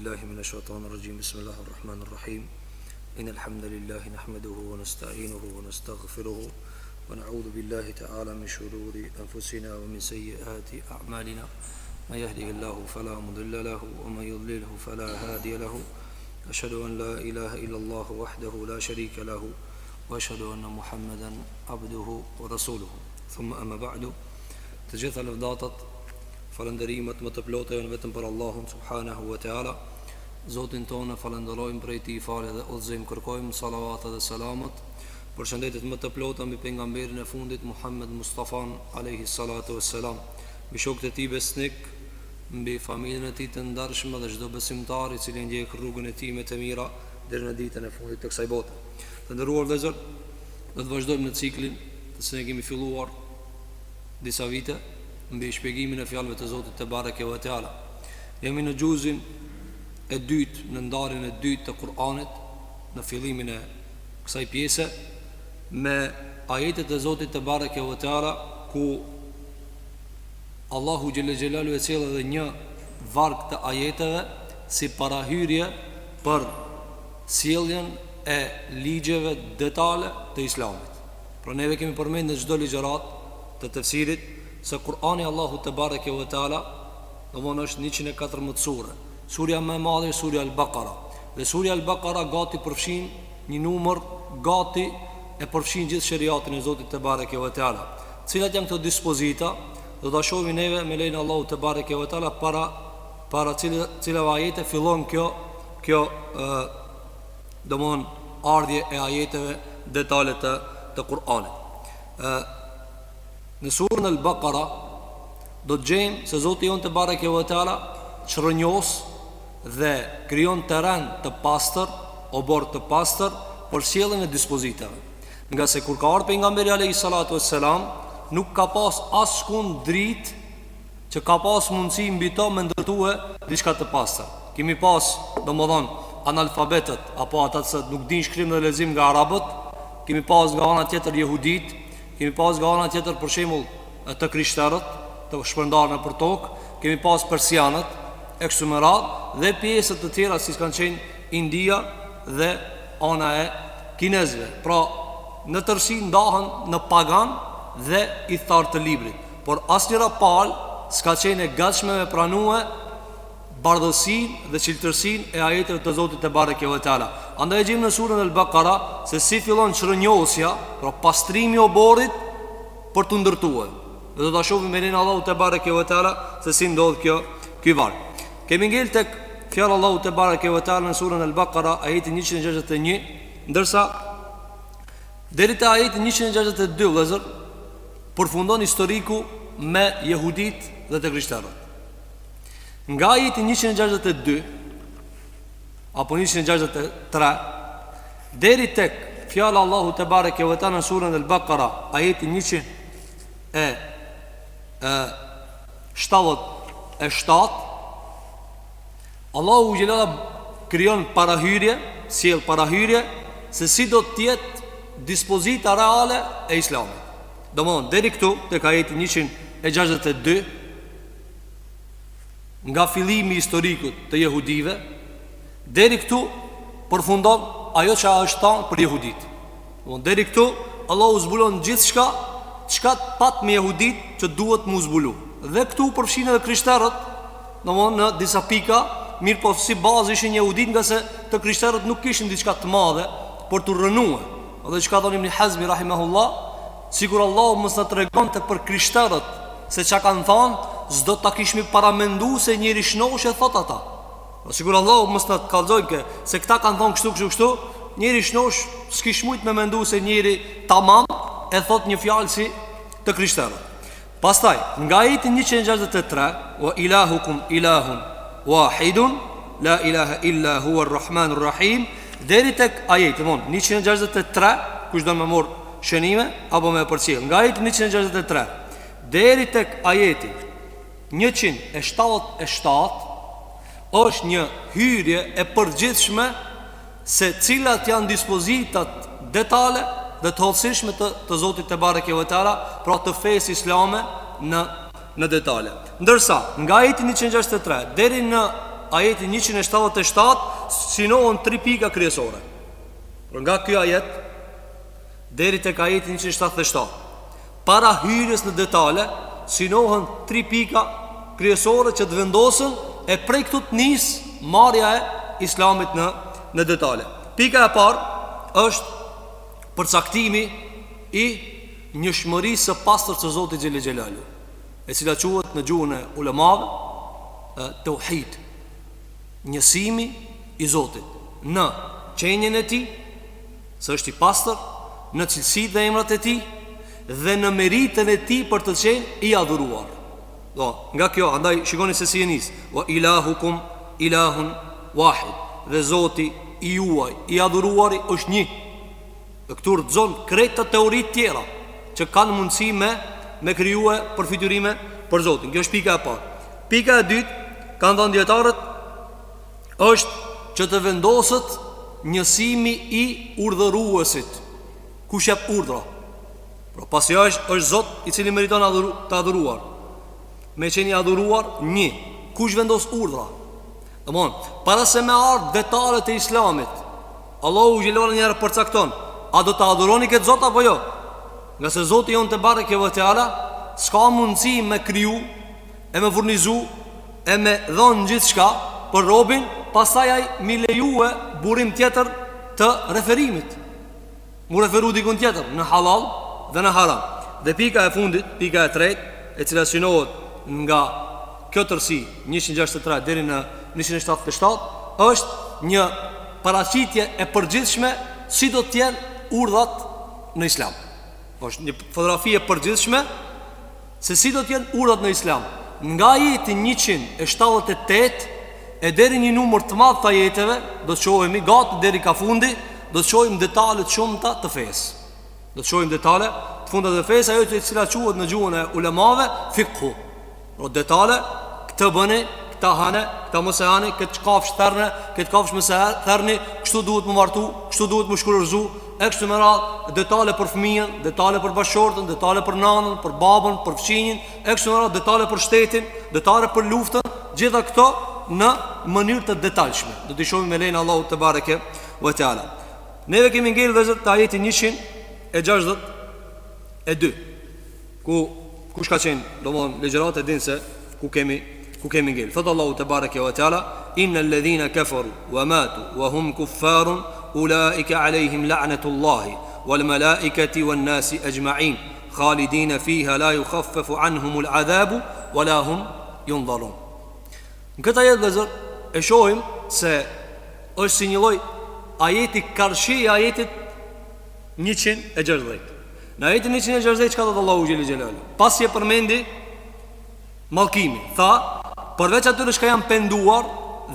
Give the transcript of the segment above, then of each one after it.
بالله من الشيطان الرجيم بسم الله الرحمن الرحيم إن الحمد لله نحمده ونستعينه ونستغفره ونعوذ بالله تعالى من شرور أنفسنا ومن سيئات أعمالنا من يهده الله فلا مضل له ومن يضلله فلا هادي له أشهد أن لا إله إلا الله وحده لا شريك له وأشهد أن محمدا عبده ورسوله ثم أما بعد تجث الأفضاطت falënderimet më të plota janë vetëm për Allahun subhanahu wa taala. Zotin tonë falenderojmë për Ti falë dhe udhëzim, kërkojmë salavat dhe selamet për shëndetit më të plota mbi pejgamberin e fundit Muhammed Mustafa alayhi salatu wassalam, mbi shokët e tij besnik, mbi familjen e tij të ndarshme dhe çdo besimtar i cili ndjek rrugën e tij me të mira deri në ditën e fundit të kësaj bote. Të nderuar vëllezër, do të vazhdojmë në ciklin të se ne kemi filluar disa vite mbi shpjegimin e fjalëve të Zotit te bareke ve teala. Jemi në gjuzin e dytë, në ndarjen e dytë të Kur'anit, në fillimin e kësaj pjese me ajetet e Zotit te bareke ve teala, ku Allahu xhelle xhelalu e sjell edhe një varg të ajeteve si parahyrje për sjelljen e ligjeve detale të Islamit. Pra neve kemi përmendur çdo ligjërat të tefsirit se Kur'ani Allahu te bareke ve teala domosdoshmë është 114 sure. Surja më e madhe është surja Al-Baqara. Dhe surja Al-Baqara gati përfshin një numër, gati e përfshin gjithë shariatin e Zotit te bareke ve teala. Cilat janë këto dispozita? Do ta shohim neve me lejen e Allahut te bareke ve teala para cilave ajete fillon kjo domthon ardhje e ajeteve detale të Kur'anit. Në surën Al-Baqara do të gjejmë se Zoti jon te bareke ve teala çrënjos dhe krijon terren të pastër, obor të pastër për sjelljen e dispozitave. Nga se kur ka ardhur pejgamberi alayhi salatu wassalam, nuk ka pas askund dritë që ka pas mundësi mbi to me ndërtue diçka të pastër. Kemi pas domodin analfabetët apo ata që nuk dinë shkrim dhe lexim nga arabët, kemi pas nga ana tjetër jehudit, kemi pas nga ana tjetër për shembull të krishterët, të shpërndarë nëpër tokë, kemi pas persianët, e kështu me radhë, dhe pjesët të tjera si kanë qenë India dhe ana e kinezëve. Pra, në tërësi ndahen në pagan dhe i thartë të librit. Por asnjëra palë s'ka qenë e gatshme me pranue bardhësinë dhe cilëtërsinë e ajeteve të Zotit te bareke ve teala. Andaj e gjejmë në surën Al-Baqara se si fillon çrënjosja, pra pastrimi i oborrit për të ndërtuar. Dhe do ta shohim me lenin Allahu te bareke ve teala se si ndodh ky varg. Kemi ngel tek fjala Allahu te bareke ve teala në surën Al-Baqara ajeti 161, ndërsa deri te ajeti 162 vëllazër përfundon historiku me jehudit dhe te krishterët. Nga ajeti 162 apo 163 deri tek fjala Allahu te bareke ve teala në surën Al-Baqara ajeti 177, Allahu xhelala krijon parahyrje, sjell parahyrje se si do të jetë dispozita reale e Islamit. Domthon deri këtu tek ajeti 162, nga fillimi historikut të jehudive deri këtu përfundon ajo që është thënë për jehudit. Domthon deri këtu Allahu zbulon gjithçka çka pat me jehudit që duhet mu zbulu. Dhe këtu përfshin edhe krishterët, domthon në disa pika, mirë po si bazë ishin jehudit, nga se të krishterët nuk kishin diçka të madhe për të rënuar. Dhe çka thon Ibn Hazmi rahimahullah, sikur Allahu mos na tregonte për krishterët se çka kanë thënë, s'do ta kishmi paramendu se njëri shnosh e thot ata. Sigur Allahu mos na kallzojë se këta kanë thënë kështu, njëri shnosh s'kish mujt me mendu se njëri tamam e thot një fjalë si të krishterët. Pastaj, nga ajeti 163, wa ilahukum ilahun wahidun, la ilaha illa huwa ar-rahmanur rahim, deri tek ajeti 163, kush do me mor shënime apo me përcjell. Nga ajeti 163 deri tek ajeti 177 është një hyrje e përgjithshme se cilat janë dispozitat detale dhe të hollësishme të Zotit te bareke ve teala, pra të fesë islame në detale. Ndërsa nga ajeti 163 deri në ajetin 177 sinohen 3 pika kryesore. Por nga ky ajet deri tek ajetin 177, para hyrjes në detale, sinohen 3 pika kryesore që të vendosen e prej këtu të nis marrja e Islamit në detale. Pika e parë është përcaktimi i njëshmërisë së pastër së Zotit Xhelel Xhelalu, e cila quhet në gjuhën e ulemave tauhid, njësimi i Zotit në qenjen e tij, se është i pastër, në cilësitë dhe emrat e tij dhe në meritën e tij për të qenë i adhuruar. Do, nga kjo, andaj shikoni se si e nis: wa ilahukum ilahun wahid, dhe Zoti i juaj i adhuruari është një. Dhe këtu rrezon krejt të teoritë tjera që kanë mundësi me krijuar përfitime për Zotin. Kjo është pika e parë. Pika e dytë, kanë thënë dietarët, është që të vendoset njësimi i urdhëruesit. Kush jep urdhra? Pra pasi është Zot i cili meriton të adhuruar, me qenë i adhuruar një. Kush vendos urdhra? Domthon, para se me ardh detalet e Islamit, Allahu xhelal njëherë përcakton: a do të adhuroni këtë Zot apo jo? Nga se Zoti jon te bareke ve teala s'ka mundësi me kriju e me furnizu e me dhon gjithçka për robin, pastaj ai mi lejue burim tjetër të referimit, mu referu dikun tjetër në halal dhe në haram. Dhe pika e fundit, pika e tretë, e cila synohet nga kjo tërsi 163 deri në 177, është një paraqitje e përgjithshme si do të jenë urdhat në Islam. Është një fotografi e përgjithshme se si do të jenë urdhat në Islam. Nga ajeti 178 e deri një numër të madh të ajeteve, do të shohemi gati deri ka fundi, do të shohim detale të shumta të fesë. Do të shohim detale të funda të fesë, ajo që cila quhet në gjuhën e ulemave fiqhu. Do detale këtë bëni, këta hane, këta mos e hani, këtë kafsh therne, këtë kafsh mos e therni, kështu duhet më martu, kështu duhet më shkurorzu, e kështu me radhë, detale për fëmijën, detale për bashortën, detale për nanën, për babën, për fëmijën, e kështu me radhë, detale për shtetin, detale për luftën, gjitha këto në mënyrë të detajshme. Do t'i shohim me lenin Allahu te bareke ve teala. Neve kemi ngel vëzët të ajetin 162, ku kush ka qenë, domthon legjërat e din se ku kemi ngel. Thot Allahu te bareke ve teala: innal ladhina kafaru wa matu wa hum kuffarun ulaika alayhim la'natullahi wal malaikati wan nasi ajma'in khalidina fiha la yukhaffafu anhum al adhabu wala hum yunzarun. Në këtë ajet vëzër e shohim se është si një lloj ajeti karshi i ajetit 160. Në ajetin 160 çka thot Allahu xhelel xhelal? Pasi e përmendi mallkimin, tha: përveç atyre që janë penduar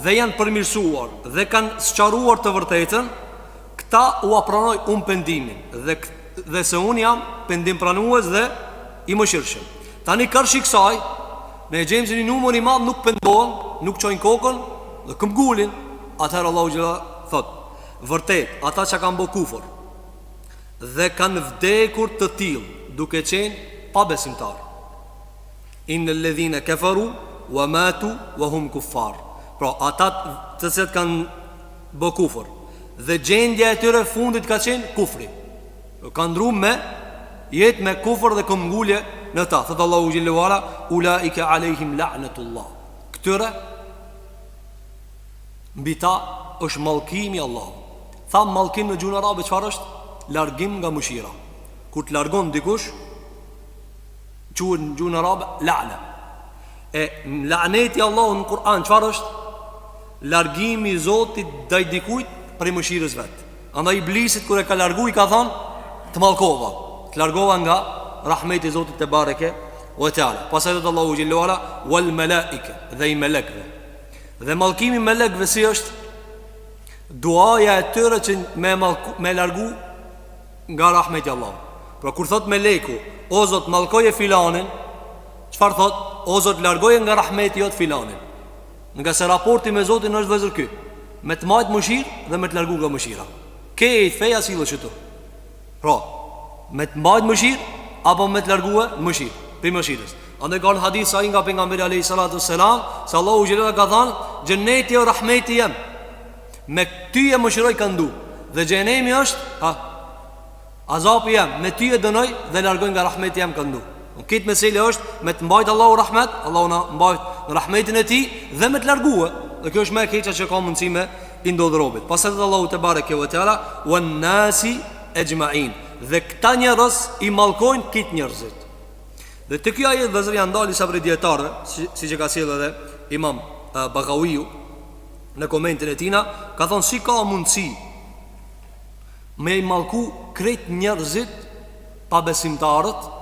dhe janë përmirësuar dhe kanë sqaruar të vërtetën, këta u apranoj pendimin dhe se unë jam pendim pranues dhe i mëshirshëm. Tani karshi kësaj, ne gjejmë se një numër i madh nuk pendohen, nuk çojnë kokën dhe këmbgulin. Atëherë Allahu xhelal thot: vërtet, ata që kanë bërë kufër dhe kanë vdekur të tillë duke qenë pa besimtar. Innal ladhina kafaru wa matu wa hum kuffar. Pra ata të cilët kanë bërë kufër dhe gjendja e tyre fundit ka qenë kufri, kanë ndruar me jetë me kufër dhe këmbgulje në ta. Thot Allahu xhelel wala: ulaika alayhim la'natullah. Këtyre mbi ta është mallkimi i Allahut. Tha mallkim në gjuhën arabe çfarë është? Largim nga mëshira. Kur të largon dikush, quhet në gjuhën arabe la'na. E la'neti i Allahut në Kur'an çfarë është? Largimi i Zotit ndaj dikujt për mëshirës vet. Andaj iblisit kur e ka largu i ka thonë: të mallkova, të largova nga rahmeti i Zotit te bareke ve teala. Pastaj thot Allahu xhelel wala: wal malaika, dhe i melekëve. Dhe mallkimi i melekëve si është? Duaja e tyre që me largu nga rahmeti i Allahut. Pra kur thot meleku: o Zot, mallkoje filanin, çfarë thot? O Zot, largoje nga rahmeti jot filanin. Nga se raporti me Zotin është vëzër ky: me të majt mëshirë dhe me të largu nga mëshira. Këtë feja sillësh këtu. Pra, me të majt mëshirë apo me të largu mëshirë, për mëshirës. Andaj ka në hadith sa nga pejgamberi alayhi salatu wassalam, se Allahu xhelal ka thënë: xheneti o rahmeti jem, me ty e mëshiroj ka ndu. Dhe xhenemi është azapi jem, me ty e dënoj dhe largoj nga rahmeti jem ka ndu. Në kitë mesele është me të mbajt Allahu rahmet, Allahu na mbajt në rahmetin e ti, dhe me të largue. Dhe kjo është me e keqa që ka mundësi me i ndodhë robit. Pasat dhe Allahu te bareke ve teala, wa nasi ejma'in, dhe këta njerëz i mallkojnë kitë njerëzit. Dhe të kjo ajet vëzër janë ndalë disa prej dietarëve, si që ka sjellë edhe Imam Baghawiu në komentin e tina, ka thonë si ka mundësi me i mallku krejt njerëzit pa besimtarët,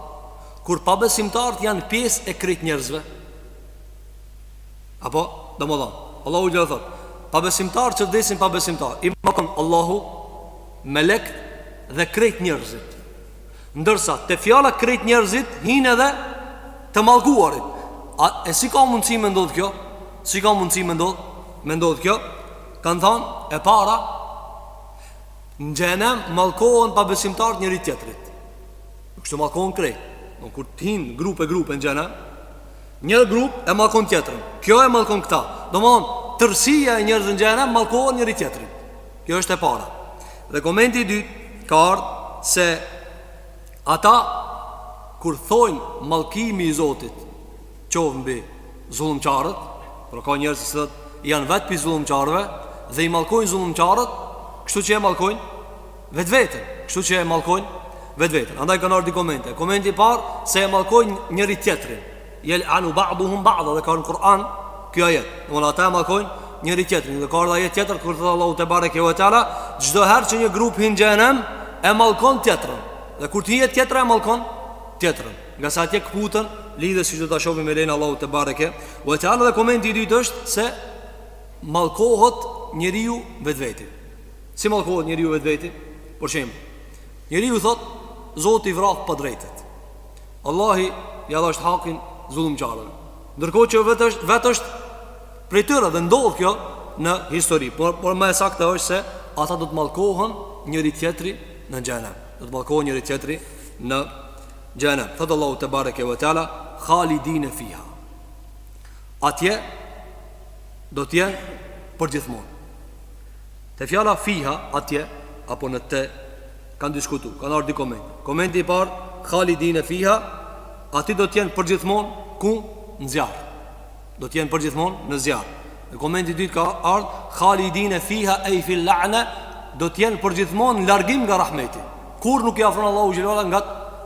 kur pa besimtarët janë pjesë e krejt njerëzve. Apo, do më thonë, Allahu gjithë thotë, pa besimtarë që vdesin pa besimtarë, i mallkon Allahu, melek dhe krejt njerëzit. Ndërsa te fjala krejt njerëzit hinë edhe të mallkuarit. E si ka mundësi me ndodhë kjo? Si ka mundësi me ndodhë kjo? Kanë thonë, e para, në xhenem mallkohen pa besimtarët njëri tjetrit. Kështu mallkohen krejt. Në kur të hinë grupe në xhenem, një grup e mallkon tjetrën, kjo e mallkon këta. Domthonë, tërësia e njerëzve në xhenem mallkohen njëri tjetrit. Kjo është e para. Dhe komenti i dytë ka ardhur se ata kur thojnë mallkimi i Zotit qovë mbi zullumqarët, por ka njerëz që janë vetë pi zullumqarëve dhe i mallkojnë zullumqarët, kështu që e mallkojnë vetveten, kështu që e mallkojnë vetveten. Andaj kanë ardhur komente. Komenti i parë se e mallkojnë njëri tjetrin. Yel anu ba'duhum ba'da, dhe ka në Kur'an kjo ajet. Domthonë ata e mallkojnë njëri tjetrin. Dhe ka ardhur ajet tjetër kur thot Allahu te bareke ve teala, çdo herë që një grup hyn në xhenem e mallkon tjetrën. Dhe kur të hihet tjetra e mallkon tjetrën. Nga sa atje kputën lidhe siç do ta shohim me lein Allahu te bareke ve teala. Dhe komenti i dytë është se mallkohet njeriu vetveti. Si mallkohet njeriu vetveti? Për shembull, njeriu thot Zoti vrap pa drejtet. Allahi ja dha hakin zullumqarëve. Ndërkohë që vetë është prej tyre dhe ndodh kjo në histori. Por më saktë është se ata do të mallkohen njëri tjetri në xhenem. Do të mallkohen njëri tjetri në xhenem. Thot Allahu te bareke ve teala, khalidin fiha. Atje do të jenë përgjithmonë. Te fjala fiha atje apo në te kanë diskutu, kanë ardhur koment. Komenti i parë, khalidin fiha, ati do të jenë përgjithmonë ku? Në zjarr. Do të jenë përgjithmonë në zjarr. Në komenti i dytë ka ardhur khalidin fiha ay fil la'na, do të jenë përgjithmonë në largim nga rahmeti. Kur nuk i afron Allahu xhelala nga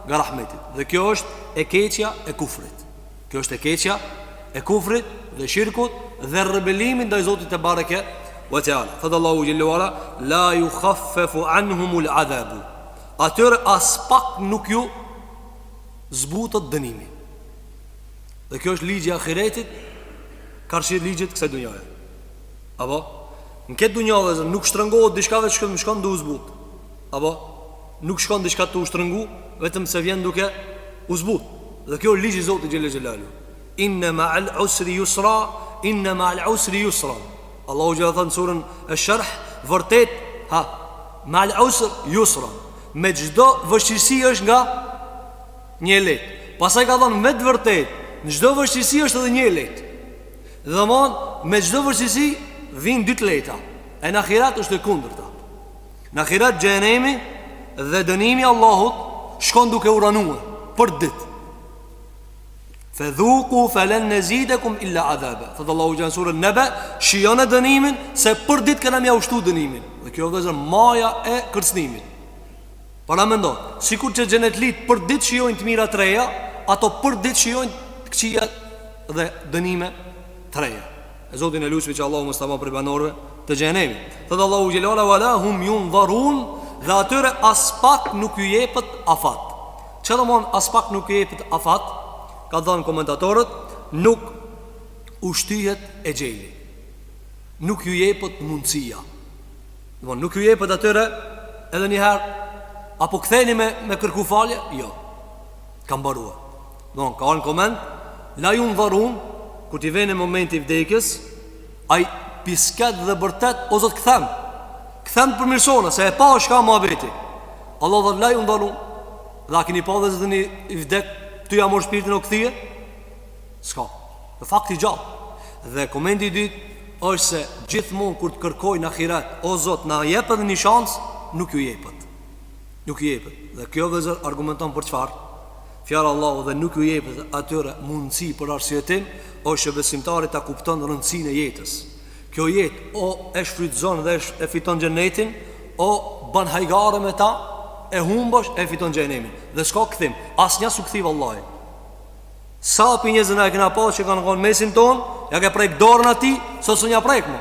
rahmeti. Dhe kjo është e keqja e kufrit. Kjo është e keqja e kufrit dhe shirkut dhe rebelimit ndaj Zotit te bareke wa ta'ala. Thot Allahu xhelala, la yukhaffafu anhumul adhabu. Atyre as pak nuk ju zbutët dënimi. Dhe kjo është ligji i ahiretit, karshi ligjit kësaj dunjaje. Apo në këtë dunjë nuk shtrëngohet diçka vetë që shkon duke u zbut. Apo nuk shkon diçka të u shtrëngu vetëm se vjen duke u zbut. Dhe kjo është ligji i Zotit xhelel xhelalu. Inna ma'al usri yusra, inna ma'al usri yusra. Allahu xhelal thon surën Ash-Sharh, vërtet ma'al usri yusra. Me çdo vështirësi është nga një lehtë. Pastaj ka thonë me të vërtet, në çdo vështirësi është edhe një lehtë. Dhe domthon me çdo vështirësi vijnë dy të lehta. E në ahiret është e kundërta. Në ahiret xhenemi dhe dënimi i Allahut shkon duke u ranuar për ditë. Fadhuqu falan nazidakum illa adhaba. Thot Allahu xhan surën Naba, shijoni dënimin se për ditë kena mja ushtu dënimin. Dhe kjo është maja e kërcënimit. Para mendon, sikur që xhenetlit për ditë shijojnë të mira të reja, ato për ditë shijojnë të këqija dhe dënime të reja. E Zotin e lutshëm që Allahu mos ta bëjë për banorëve të xhenemit. Thot Allahu xhelala wala hum yunzarun, dhe atyre as pak nuk ju jepet afat. Çfarë do të thonë as pak nuk ju jepet afat? Ka thënë komentatorët, nuk ushtyhet e gjeli, nuk ju jepet mundësia. Nuk ju jepet atyre edhe njëherë, apo ktheni me kërku falje? Jo, kam barua. Ka në koment, la ju në varun, kur t'i vene momenti i vdekjes, ai pisket dhe bërtet, o zot këthem për mirësona, se e pa shka mua beti. Allah dhe la ju në varun, dhe a kini pa dhe zë një i vdek, ty ja mor shpirtin o këthije? Ska, dhe fakt i gjallë. Dhe komenti i dytë, është se gjithmonë kur të kërkoj në ahiret, o Zot, na jep edhe një shans, nuk ju jepet. Nuk ju jepet. Dhe kjo vëzër argumenton për çfarë? Fjala Allahu dhe nuk ju jepet atyre mundësi për arsyetim, është që besimtari ta kupton rëndësinë e jetës. Kjo jetë o e shfrytëzon dhe e fiton xhenetin, o bën hajgare me ta, e humbosh e fiton xhenemin. Dhe s'ka kthim, asnjë sukthi vallahi. Sa për njëzën e këna pas që kanë konë mesin ton, ja ke prejk dorën ati, sot së nja prejk më.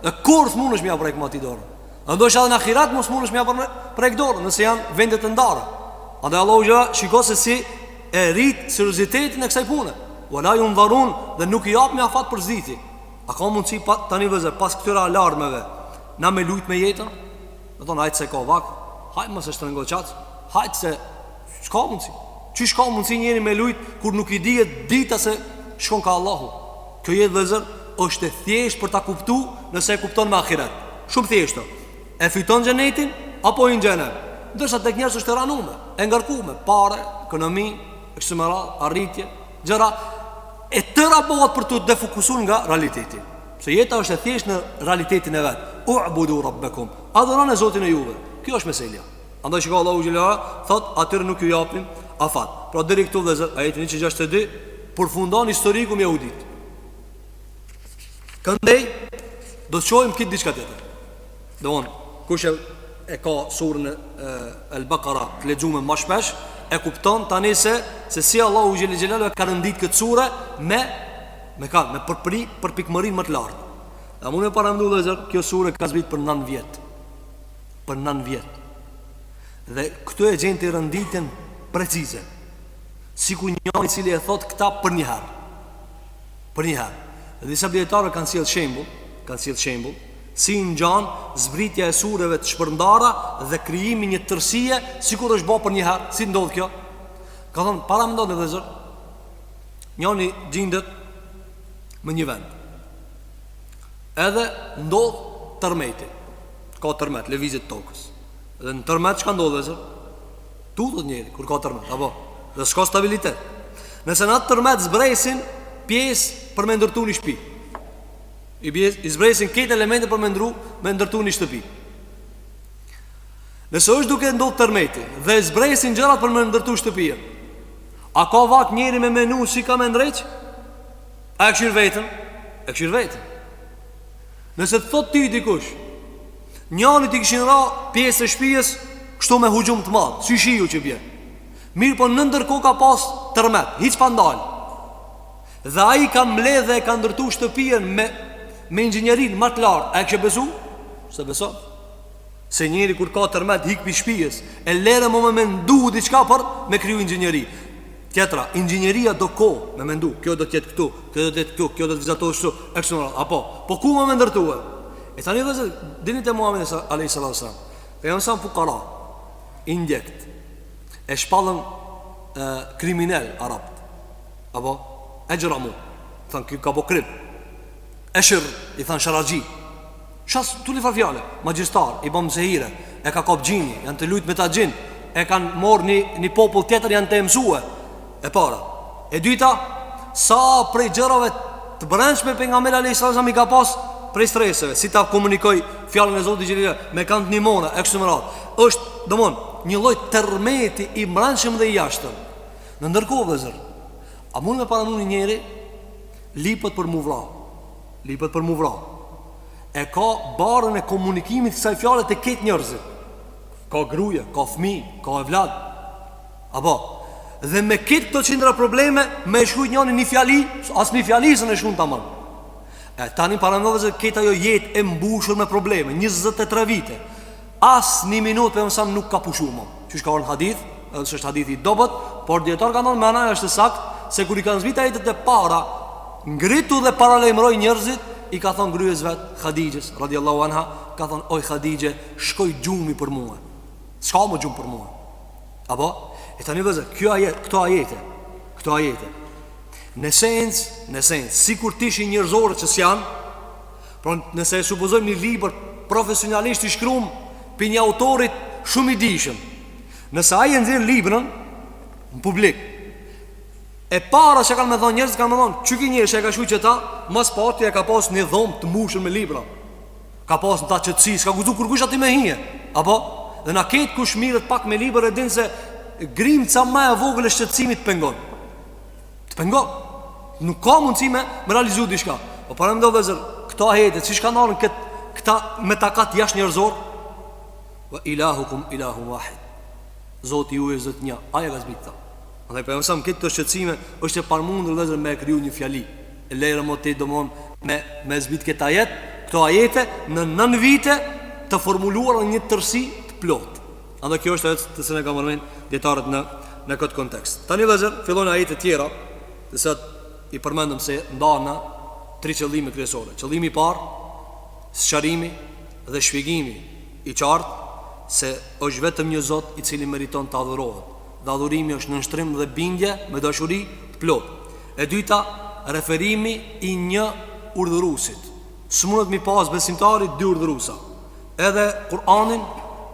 Dhe kur së mund është mja prejk më ati dorën. Dhe do shë edhe në akhirat më së mund është mja prejk dorën, nëse janë vendet të ndara. A dhe Allah u gjëra shiko se si e rritë seriozitetin e kësaj pune. Wala ju ndharun dhe nuk i apë me afat për zditi. A ka mundësi tani vëzër, pas këtyra alarmeve, na me lujt me jetën? Dhe tonë, hajtë se ka vak, hajtë më se shtrëngo qatë, hajtë se s'ka mundësi. Qysh ka mundësi njeri me lujt kur nuk i dihet dita se shkon ka Allahu? Kjo jetë vëzër është e thjesht për ta kuptu nëse e kupton me akhirat. Shumë thjeshtë. E fiton xhenetin apo i xhenem. Ndërsa tek njerëz është e ranuar, e ngarkuar, pare, ekonomi, ekstremal, arritje, gjëra e tëra bëhet për të defokusuar nga realiteti. Se jeta është e thjesht në realitetin e vet. U'budu rabbakum. Adhuroni Zotin e juve. Kjo është meselja. Andaj shikoj Allahu xhelala thot atyre nuk ju japim afat. Pra deri këtu vëzër, ajeti 162 përfundon historiku me Jehudit. Këndej do të shohim këtë diçka tjetër. Don, kush e ka surën Al-Baqara të lexuar më shpesh, e kupton tani se si Allahu xhelala ka rëndit këtë sure me përpikmërinë më të lartë. A mund të parandu vëzër, kjo sure ka zbrit për 9 vjet. Për 9 vjet. Dhe këtu e gjen të rënditën precize. Sikur njëri i cili e thot këta për një herë. Për një herë. Dhe disa dietarë kanë sjell shembull, si ngjan zbritja e sureve të shpërndara dhe krijimi një tërësie sikur është bërë për një herë. Si ndodh kjo? Ka thonë para mendon vëzër, njëri gjendet në një vend. Edhe ndodh tërmeti. Ka tërmet, lëvizje të tokës. Dhe në tërmet çka ndodh vëzër? Tutët njeri, kur ka tërmet, apo? Dhe s'ka stabilitet. Nëse në atë tërmet zbresin pjesë për me ndërtu një shtëpi, i zbresin këtë elemente për me ndërtu një shtëpi. Nëse është duke ndodhë tërmeti dhe zbresin gjërat për me ndërtu shtëpia, a ka vak njeri me menu si ka me ndreq? A e këshirë vetën? E këshirë vetën. Nëse të thot ty dikush, njani t'i këshin ra pjesë e shpijes kështu me hujum të madhë, si shiju që bje. Mirë po në ndërko ka pas tërmet, hiq pa ndalë. Dhe a i ka mledhe dhe ka ndërtu shtëpijen me inxinjerin më të lartë. A e kështë besu? Se beso. Se njeri kur ka tërmet hik për shpijes, e lere më me mendu diçka për me kryu inxinjeri. Tjetra, inxinjeria do ko me mendu, kjo do tjetë këtu, kjo do tjetë këtu, kjo do të vizatohë shtu, apo, po ku më me ndërtu e? E tani dhe zë, dinit e Muhammed a.s. Pe janë sa fukara, indjekt, e shpallën kriminel arabt, apo, e gjëra mu, thënë kjo ka po krip, e shërë, i thënë sharaji, shas tu li farfjale, magjistar, i bom zehire, e ka kop gjini, janë të lujt me ta gjin, e kanë morë një popull tjetër janë të emsue, e para. E dyta, sa prej gjërave të brendshme për nga mele a.s. i ka pas prej streseve, si ta komunikoj fjallën e Zotit Gjellile me kanë të njëmone, e kështë më ratë, është, dëmon, një loj tërmeti i brendshme dhe i jashtëm. Në ndërkohë dhe zërë, a mund me paranu një njeri, lipët për mu vra, e ka barën e komunikimit kësaj fjallet e ketë njërzit, ka gruje, ka fmi, ka evlad, apo, dhe me këtë këto qindra probleme me shkujt njëni një fjali, as një fjali së në shkujt të amën. Tani parandove se këtë ajo jetë e mbushur me probleme 23 vite, as një minut për mësam nuk ka pushu më. Që shka orë në hadith, edhe që është hadith i dobet, por djetar ka ndonë me anaj është sakt, se kur i kanë zbita jetët e para, ngritu dhe paralejmëroj njërzit, i ka thonë gryes vetë Khadijës, radiallahu anha, ka thonë, oj Khadijë, shkoj gjumi për mua. Ska më gjumë për mua. Apo? E tani vëzë, këto ajete në sens si kur tishi njërzore që s'janë, pra nëse e supozojmë një libër profesionalisht i shkrum për një autorit shumë i dishëm, nëse aje nëzirë librën në publik E para që kanë me thonë njerëz, kanë me thonë, që ki njerëz që e ka shu që ta, mas pati e ka pas një dhomë të mbushur me libra, ka pas në ta qëtësi, s'ka guzu kërkush ati me hije. Apo? Dhe na ketë kush mirët pak me libra e din se grimë ca ma e vogël e shqetësimit të pengon. Të pengon. Nuk ka mundësi me realizu di shka. Po parëm do vëzër, këta hetet, si shka nërën këta me takat jash njerëzor. Wa ilahukum ilahun wahid. Zoti ju e zot një. Aja ka zbit ta. Andaj për mësam këtë të shqetësime është e parmundur vëzër me kriju një fjali. E lejrë më të domon me zbit këtë ajet. Këto ajete në 9 vite të formuluar në një tërsi të plot. Andaj kjo është ajet të se ne ka mërmen djetarët në këtë kontekst. Tani vëzër, fillon ajete tjera dhe se i përmendëm se nda në 3 qëllime kryesore. Qëllimi i parë, sqarimi dhe shpjegimi i qartë se është vetëm një Zot i cili meriton të adhurohet. Dhe adhurimi është në nështrim dhe bindje me dashuri të plot. E dyta, referimi i një urdhërusit. Së mundet mi pas besimtari 2 urdhërusa, edhe Kur'anin,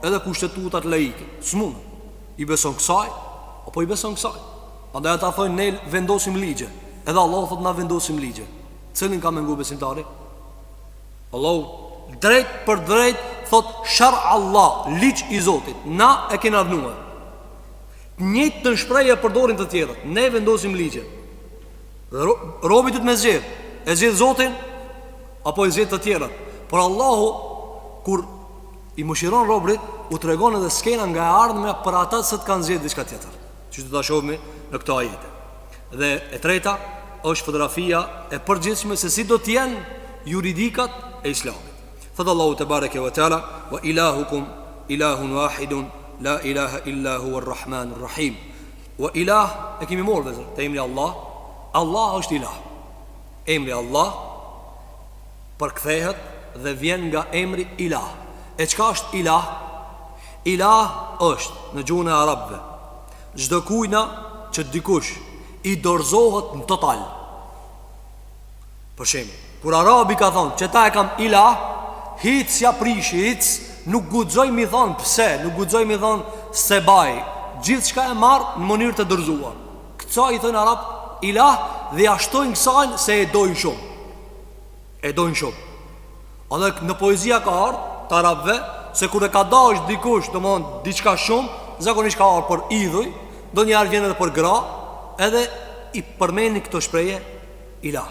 edhe kushtetutat laike. Së mundet, i beson kësaj apo i beson kësaj. Andaj ata thonë ne vendosim ligje, edhe Allah thot na vendosim ligje. Cilin ka mengu besimtari? Allah drejt për drejt thot shar Allah, ligj i Zotit. Na e kena vënuar. Njëtë të shprehje përdorin të tjerët. Ne vendosim ligje. Robi të me zgjedh, e zgjedh Zotin apo e zgjedh të tjerët. Por Allahu kur i mëshiron robrit, u tregon edhe skena nga e ardhmja për ata që kanë zgjedh diçka tjetër. Që të ta shohim në këto ajete. Dhe e treta është fotografia e përgjithshme se si do të jenë juridikat e Islamit. Thot Allahu te bareke ve teala, wa ilahukum ilahun wahidun la ilaha illa huwa ar-rahman ar-rahim. Wa ilah e kemi marrë dhe te emri Allah. Allah është ilah. Emri Allah përkthehet dhe vjen nga emri ilah. E çka është ilah? Ilah është në gjuhën e arabëve çdo kujna që dikush i dorëzohet në total. Për shembull, kur arabi ka thonë që ta e kam ilah, hiç ja prishi, hiç nuk guxoj mi thonë pse, nuk guxoj mi thonë se baj. Gjithçka e marr në mënyrë të dorëzuar. Këto i thonë arab ilah dhe ja shtojnë kësaj se e dojnë shumë. E dojnë shumë. Edhe në poezia ka ardhur të arabëve se kur e ka dash dikush, domthon diçka shumë, zakonisht ka ardhur për idhuj, ndonjëherë vjen edhe për gra, edhe i përmendin këto shprehje ilah.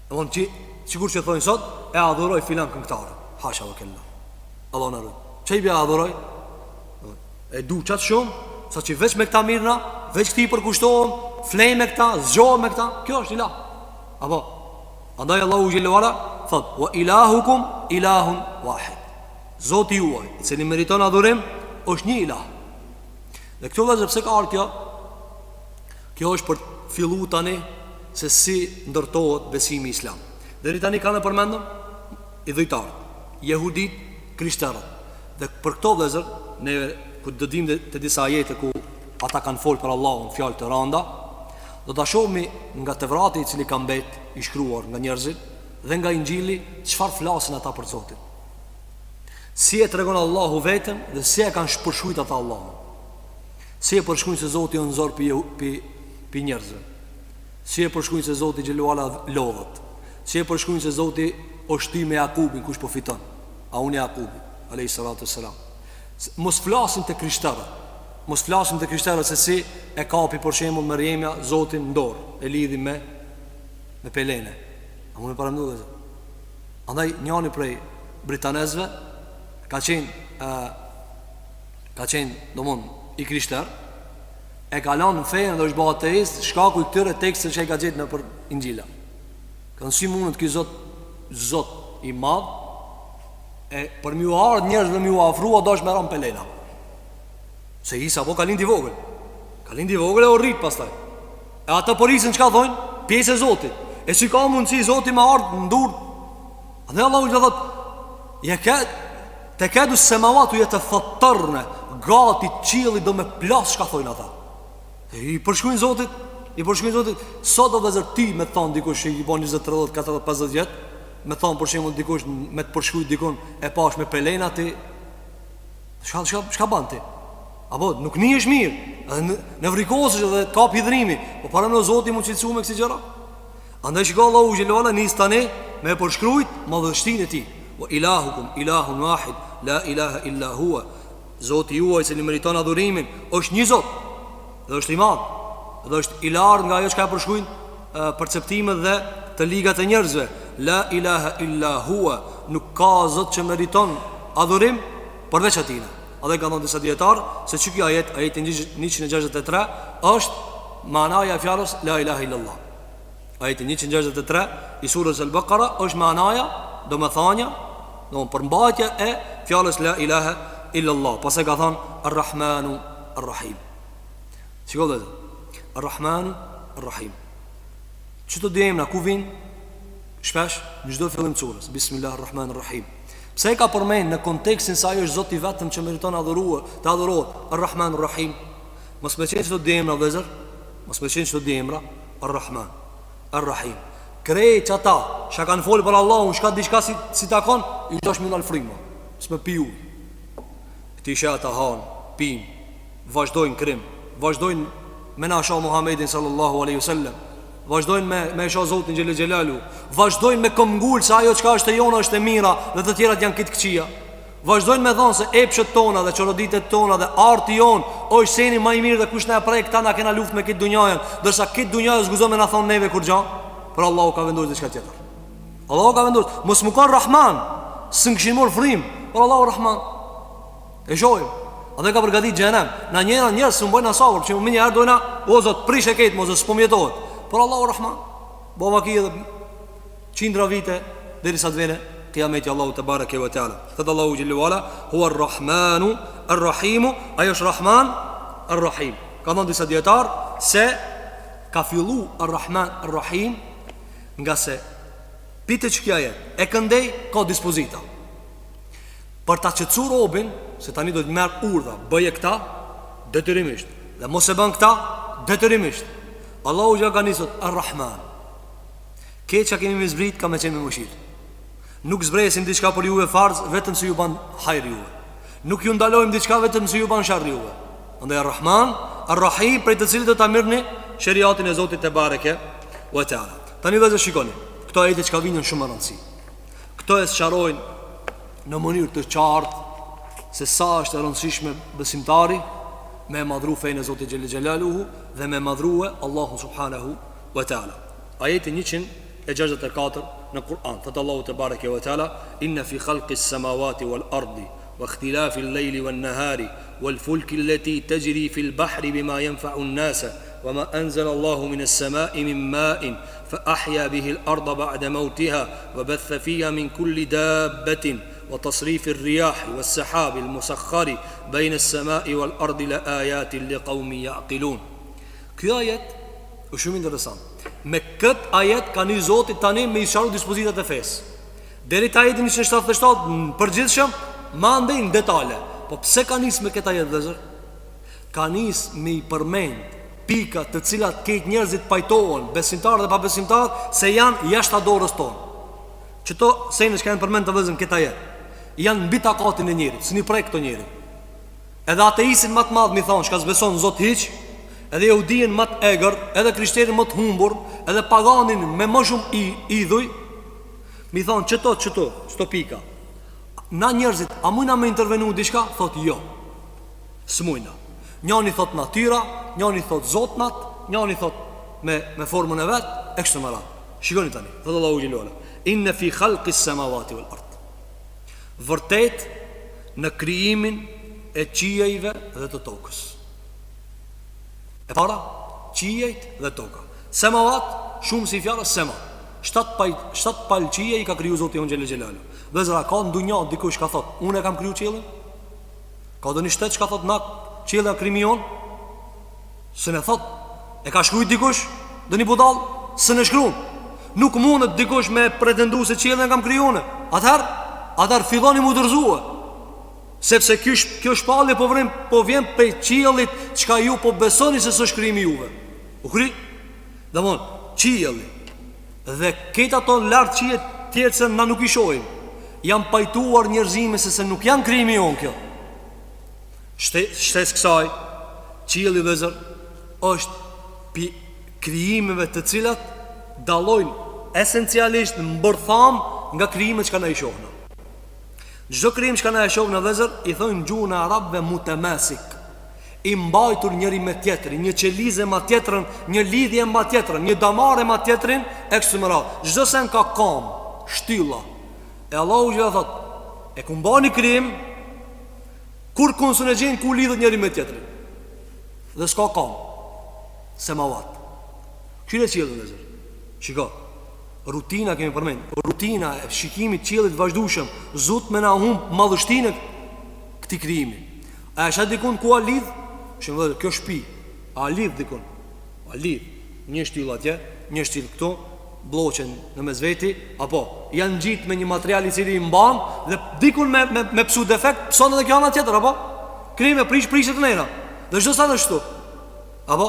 Domthon sikur që thonë sot, e adhuroj filan këngëtar. Hasha wa kella. Allah na ruaj. Çai bia adhuroj? E du çat shumë, sa që veç me këta mirna, veç këti i përkushtohem, flej me këta, zgjohem me këta. Kjo është ilah. Apo andaj Allahu xhelalu ala thot: "Wa ilahukum ilahun wahid." Zoti juaj, i cili meriton adhurim, është një ilah. Dhe këto vëzhgë pse ka ardhur kjo? Kjo është për fillu tani se si ndërtohet besimi islam. Deri tani kanë përmendëm i dhujtarët, jehudit, krishterët. Dhe për këto vëzhgë ne ku do dim të disa ajete ku ata kanë folë për Allahun fjalë të rënda, do ta shohim nga Tevrati i cili ka mbet i shkruar nga njerëzit dhe nga Injili çfarë flasin ata për Zotin. Si e tregon Allahu veten dhe si e kanë shpërshkruajtur ata Allahun. Si e përshkruajnë se Zoti është nxor pi njerëzve. Si e përshkruajnë se Zoti xheluala lodhët. Si e përshkruajnë se Zoti është ti me Jakubin kush po fiton. A unë Jakubi alayhi salatu wassalam. Mos flasim te krishterët. Mos flasim te krishterët se si e kapi për shembull Mariemja Zotin në dorë, e lidhi me pelene. A mund të parandohet? Andaj njëri prej britanezëve ka qenë domon i krishter, e ka lanë në fejën dhe është bëha ateist, shkaku i këtyre tekstën që e ka gjetë në për Injila. Kanë si mundët këj Zot i madh, e për mju ardhë njerëz dhe mju afrua do është me ramë pelena. Se Isa po ka lindi vogël. Ka lindi vogël e o rritë pastaj. E ata porisën që ka thonjë? Pjesë e Zotit. E si ka mundësi Zotit me ardhë në dur. A dhe Allah u që thot, te kedu se ma vatu jetë thotërne, gati qili do me plas shka thojnë ata. I përshkujnë Zotit, sot do dhe zërti me thonë dikush që i bon 20, 30, 40, 50 jetë, me thonë për shemull dikush me të përshkujnë dikun e pash me pelena ti, shka ban ti? Apo nuk nihesh mirë, në vrikosesh dhe ka hidhrimi, po para në Zoti mund të cilësu me kësi gjëra. Andaj shiko Allahu xhelalu nis tani me përshkruajt madhështinë e tij. Wa ilahukum ilahun wahid, la ilaha illa huwa. Zoti juaj që meriton adhurimin është një Zot, dhe është i madh, dhe është i lartë nga ajo që ka përshkruajnë perceptimet dhe të ligat e njerëzve. La ilaha illa huwa, nuk ka Zot që meriton adhurim përveç atij. A dhe ka thënë disa dietar se që kjo ajeti 163 është manaja e fjalës la ilaha illallah. Ajeti 163 i surës Al-Baqara është manaja, domethënia, përmbajtja e fjalës la ilaha illallah. Pastaj ka thënë Ar-Rahmanu Ar-Rahim. Shikoj dhe Ar-Rahmanu Ar-Rahim. Çdo dimë na ku vin shpesh në çdo fillim të surës Bismillahir-Rahmanir-Rahim. Pse ka përmend në kontekstin se ajo është Zoti vetëm që meriton të adhurohet, Ar-Rahmanur-Rahim. Mos më qenë çdo dimë vëzër, mos më qenë çdo dimë Ar-Rahman Ar-Rahim. Krejt ata që kanë folë për Allahun, shka diçka si takon, i dosh më në frima, s'më piu. Ti shë ata hanë, pin, vazhdojnë krim, vazhdojnë me nasha Muhammedin sallallahu aleyhi sallam, vazhdojnë me isha Zotin Gjellë Gjellalu, vazhdojnë me këmgull se ajo qka është e jona është e mira dhe të tjerat janë kitë këqia, vazhdojnë me thonë se epshet tona dhe qoroditet tona dhe arti jonë është seni ma i mirë dhe kush në e prej këta na kena luft me kitë dunjajën, dërsa kitë dunjajën zguzon me na thonë neve kur gjanë, për Allahu ka vendosur diçka tjetër. Allahu ka vendosur, mos më kanë Rahman, së në këshin morë frim, për Allahu Rahman. E shojmë, a dhe ka përgatit gjenem, na njëra njërës së më bojnë asavër, që më njëherë dojna, o zot, prish e ketë, mos e s'po mjetohet, për Allahu Rahman. Bova ki edhe qindra vite, dheri sa të vene, qiyameti Allahu të barek e vëtjala. Thëtë Allahu gjillu ala, hua Ar-Rahmanu Ar-Rahimu, ajo është Rahman Ar-Rahim. Ka thonë disa djetar, se ka fillu Ar-Rahman Ar-Rahim, nga se pite që kja jetë e këndej ka dispozita për ta qëtësu robin, se tani do të merë urdha, bëje këta detyrimisht dhe mos e bën këta detyrimisht. Allahu gja ka njësot Ar-Rahman, ke që kemi me zbrit ka me qenë me mëshir. Nuk zbresim diçka për juve farz vetëm se ju ban hajri juve, nuk ju ndalojmë diçka vetëm se ju ban sharri juve. Andaj Ar-Rahman Ar-Rahim, prej të cilit do ta mirni sheriatin e Zotit te bareke wa taala. Tani dhe shikoni, këto ajete që ka vinjën shumë rëndësi. Këto e sqarojnë në mënyrë të qartë se sa është e rëndësishme besimtari me madhru fejnë e Zotit Gjellë Gjellaluhu dhe me madhru e Allahu Subhanahu wa ta'ala. Ajeti 164 në Kur'an, thëtë Allahu të bareke wa ta'ala, inna fi khalqis samawati wal ardi wa ikhtilafi l-lejli wal nahari wal fulki allati tajri fi l-bahri bima yanfa'u n-nasa وما أنزل الله من السماء من ماء فأحيا به الأرض بعد موتها وبث فيها من كل دابة وتصريف الرياح والسحاب المسخر بين السماء والأرض لآيات لقوم يعقلون. Kjo ajet është shumë interesant. Me këtë ajet ka një Zoti tani me isharu dispozitat e fesë. Deri të ajetin 177 në përgjithshëm, ma ndej në detale. Po pse ka njës me këtë ajet dhe zër? Ka njës me i përmend pika të cilat këtë njerëzit pajtohen, besimtarë dhe pa besimtarë, se janë jashtë dorës tonë. Qëto sejnë që ka janë përmend të vëzëm këta jetë, janë mbi takatin e njerit, së një prej këto njerit. Edhe ateisin matë madhë mi thonë, shka zbeson në Zot hiq, edhe jehudin matë egrë, edhe krishterin matë humbur, edhe paganin me më shumë i idhuj, mi thonë qëto pika. Na njerëzit, a mujna me intervenu dishka? Thot jo, s'mujna. Njani thot natyra, njani thot zotnat, njani thot me formën e vetë, e kështë të mëra. Shikoni tani, thot Allahu Gjellu Ala, inne fi khalqis samawati wal ard. Vërtet në krijimin e qijejve dhe të tokës. E para, qijejt dhe toka. Semawat, shumë si fjara sema. 7 pal qijej ka kriju Zoti Gjellë Gjellalu. Dhe zra, ka në dunja dikush ka thot, unë e kam kriju qilin? Ka do një shtet që ka thot nak qilë e krimion? Së ne thot, e ka shkrujt dikush? Dhe një budal, së ne shkrun. Nuk mundet dikush me pretendu se qilën e kam kryune. Atëher filloni mu dërzue. Sepse kjo shpallje po vjen për qilët qka ju po besoni se së shkrimi juve. U kry? Dhe mon, qilët dhe këta ton lartë qijet tjerë se na nuk i shojmë, janë pajtuar njerëzime se nuk janë krimi jonë kjo. Shtes kësaj, qielli vëzër është pi krijimeve të cilat dallojnë esencialisht në mbërtham nga krijimet që na i shohnë. Çdo krijim që na e shohnë vëzër i thonë gjuhën e arabëve mutamasik, i mbajtur njëri me tjetrin, një qelizë me tjetrën, një lidhje me tjetrën, një damare me tjetrin ekstremal. Çdo sen ka kam, shtylla. E Allahu ju thot, e ku mbani krijim kur konsun e gjen ku lidhet njëri me tjetrin. Dhe s'ka kam. Semavat. Kyre qiellin vëzër. Shiko. Rutina kemi përmend. Rutina e shikimit qiellit vazhdueshëm, zot me na humb madhështinë këtij krijimi. A është dikun ku a lidh? Shumë kjo shtëpi, a lidh dikun? A lidh një shtyllë atje, një shtyllë këtu, bloqen në mes veti, apo janë ngjitur me një material i cili i mban dhe dikun me psu defekt, pson edhe kjo ana tjetër, apo krimi prishet të nëna. Dhe çdo sa është këtu. Apo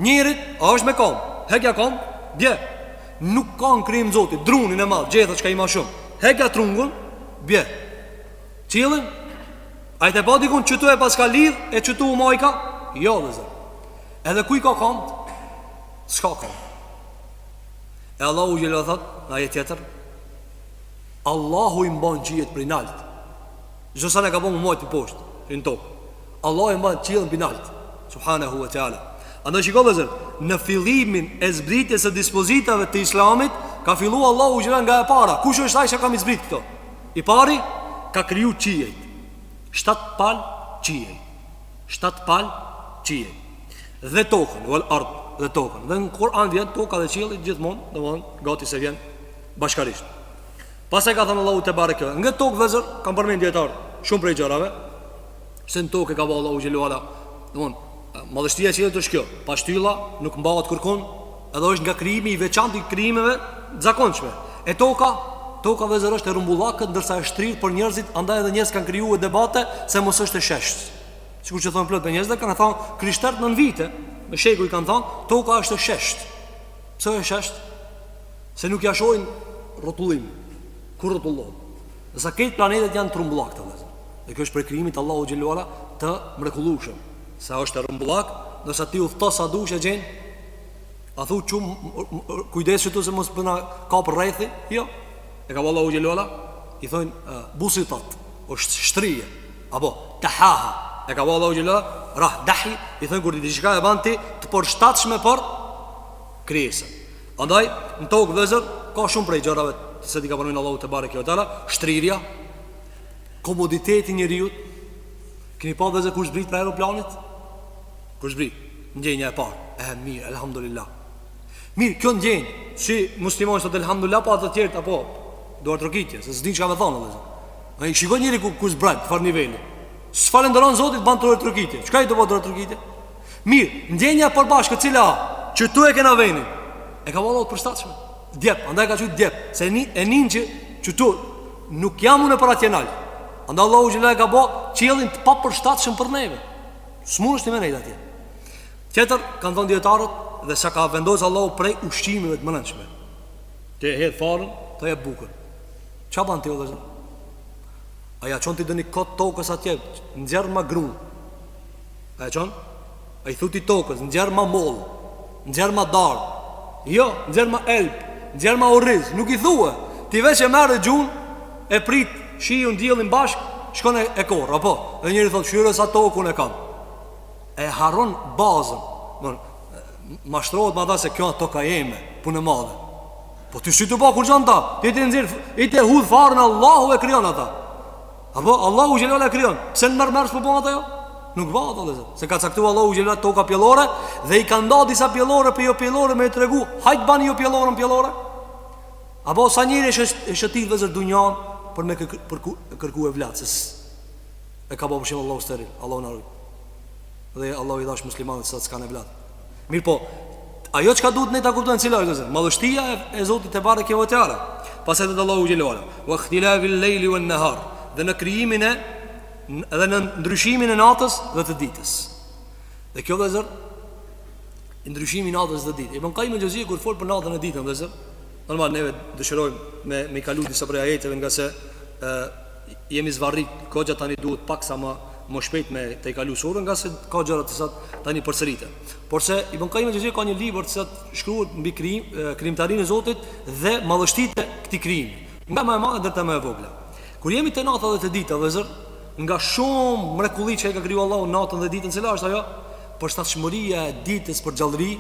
njërit është me kom, hekja kom, bje. Nuk ka në krim Zotit, drunin e madh, gjetha çka i ma shumë. Hekja trungun, bje. Qiellin a i të pa dikun që tu e pas ka lidh e që tu u majka? Jo dhe zër. Edhe kuj ka kamt? S'ka kamt. E Allahu gjelë dhe thot, në ajet tjetër, Allahu i mban qijet për i nalt. Gjësa ne ka po më majtë për poshtë, në tokë. Allahu i mban qijet për i nalt. Subhanahu wa ta'ala. Andë shiko dhe zër, në fillimin e zbritjes e dispozitave të islamit, ka fillu Allahu gjelë nga e para. Kush është ai që kam i zbrit këto? I pari, ka kriju qijet. 7 pal qiej. 7 pal qiej. Dhe tokën, wal ard, dhe tokën. Dhe në Kur'an vjen toka dhe qielli gjithmonë, domthonë gati se vjen bashkarisht. Pastaj ka thënë Allahu te bareke. Nga tokë vëzër, kam përmend dietar shumë prej gjërave, se në tokë ka vënë Allahu xhelalu ala. Domthonë madhështia e qiellit është kjo. Pa shtylla nuk mbahet kërkon, edhe është nga krijimi i veçantë i krijimeve të zakonshme. E toka vëzër është e rumbullakët, ndërsa e shtrirë për njerëzit. Andaj edhe njerëz kanë krijuar debate se mos është e sheshtë. Sikur që thonë plot me njerëz, kanë thënë krishterët në vite, me shekuj kanë thënë, toka është e sheshtë. Pse është e sheshtë? Se nuk ja shohin rrotullim. Kur rrotullohet? Dhe sa këtë planetet janë të rumbullakëta vëzër. Dhe kjo është për krijimin e Allahu xhelalu ala të mrekullueshëm. Sa është e rumbullak, ndërsa ti udhto sa dush e gjen. A thu çum kujdes që tu se mos bëna kap rrethi? Jo. E ka Allahu xhelalu ala i thonë busitat, është shtrije, apo tahaha. E ka Allahu xhelalu ala rah dahi, i thonë kur diçka e bën ti të përshtatshme për krijesën. Andaj në tokë vëzër ka shumë prej gjërave se ti ka përmendur Allahu te bareke ve teala, shtrirja, komoditeti i njeriu. Keni pa vëzër kur zbrit për aeroplanit? Kur zbrit, ndjenja e parë, mirë, elhamdulillah. Mirë, kjo ndjenjë, si muslimani sot elhamdulillah, pa të tjerë apo duar trokitje, se s'din çka me thonë vëzër. Ai shikon njëri ku zbret çfarë niveli. S'falenderon Zotit ban duar trokitje. Çka i do duar trokitje? Mirë, ndjenja e përbashkët cila që tu e kena vënë. E ka vëllë të përshtatshme. Djep, andaj ka thënë djep, se e nin që tu nuk jam unë operacional. Andaj Allahu xhelal ka bë qiellin të papërshtatshëm për neve. S'mundesh ti me nejt atje. Tjetër kanë thënë dietarët dhe sa ka vendosur Allahu prej ushqimeve të mëndshme. Te hedh farën, të jep bukën. Qa ban të jo dhe zë? Aja qonë t'i dëni kotë tokës atje, nxerë ma grun. Aja qonë? A i thuti tokës, nxerë ma mollë, nxerë ma darë. Jo, nxerë ma elpë, nxerë ma oriz. Nuk i thue. Ti veç e merë e gjunë, e prit, shiju në djelin bashkë, shkon e korë, apo? Dhe njëri thotë, shyre sa tokën e kam. E haron bazën. Mashtrohet ma dha se kjo ato ka jeme, punë e madhe. Po ti si të pa kur qanë ta? Ti ti nëzirë, i te hudhë farën, Allahu e kryon ata. Apo Allahu gjelole e kryon. Pse në mërë s'po po ata jo? Nuk ba ata dhe zë. Se ka caktu Allahu gjelole toka pjellore, dhe i ka nda disa pjellore për jo pjellore me i tregu, hajtë bani jo pjellore në pjellore. Apo sa njëri e shëtit dhe zër dunjan për me kërku e vlacës. E ka po përshimë Allahu steril, Allahu në arruj. Dhe Allahu i dhash muslimanët sa të s'ka në vlatë. Mirë po, ajo që ka duhet ne ta kuptojnë cila është zërë madhështia e Zotit te bareke ve teala. Pastaj te Allahu xhelalu ala wa ikhtilafil layli wan nahar, dhe në krijimin e dhe në ndryshimin e natës dhe të ditës. Dhe kjo vëzër, ndryshimi i natës dhe ditës. Ibn Qayyim el-Juzeyri kur fol për natën e ditën vëzër, normal neve dëshirojmë me kalu disa prej ajeteve nga se jemi zvarrit, kohja tani duhet paksa më më shpejt me të i kalu surën, nga se ka gjëra të sat tani përsërite. Por se Ibn Qayyim el-Juzeyri ka një libër të sat shkruhet mbi krijimtarinë e Zotit dhe madhështitë e këtij krijimi, nga më e madhe deri te më e vogla. Kur jemi te nata dhe te dita, vëllazër, nga shumë mrekulli që e ka kriju Allahu natën dhe ditën, cila është ajo? Përshtatshmëria e ditës për gjallëri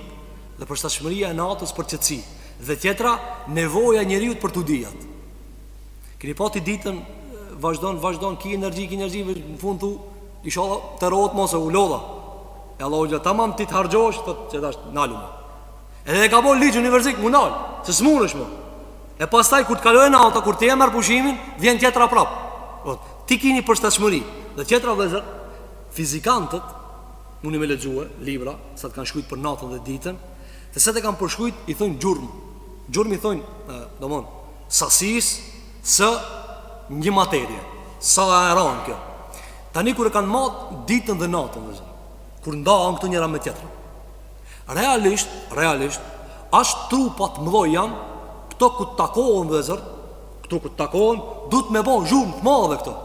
dhe përshtatshmëria e natës për qetësi. Dhe tjetra, nevoja e njeriu për tu dijat. Keni pati ditën vazhdon ki energji në fund thu inshallah të rohet mos e u lodha. E Allahu ja tamam ti të harxhosh thot që tash nalum. Edhe ka bon ligj universik munal, se smunesh më. E pastaj kur të kalojë nata, kur ti e merr pushimin, vjen tjetra prap. Ti keni përshtatshmëri. Dhe tjetra vëllazër, fizikantët mundi me lexue libra sa të kanë shkruajtur për natën dhe ditën, dhe sa të kanë përshkruajt i thonë gjurmë. Gjurmë i thonë, domthon, sasisë së një materie. Sa e ran kjo. Tani kur e kanë marrë ditën dhe natën, vëllazër, kur ndahen këto njëra me tjetrën. Realisht, as trupat mëdhoj janë, këto ku takohen vëllazër, këto ku takohen, duhet me bën zhurmë të madhe këto.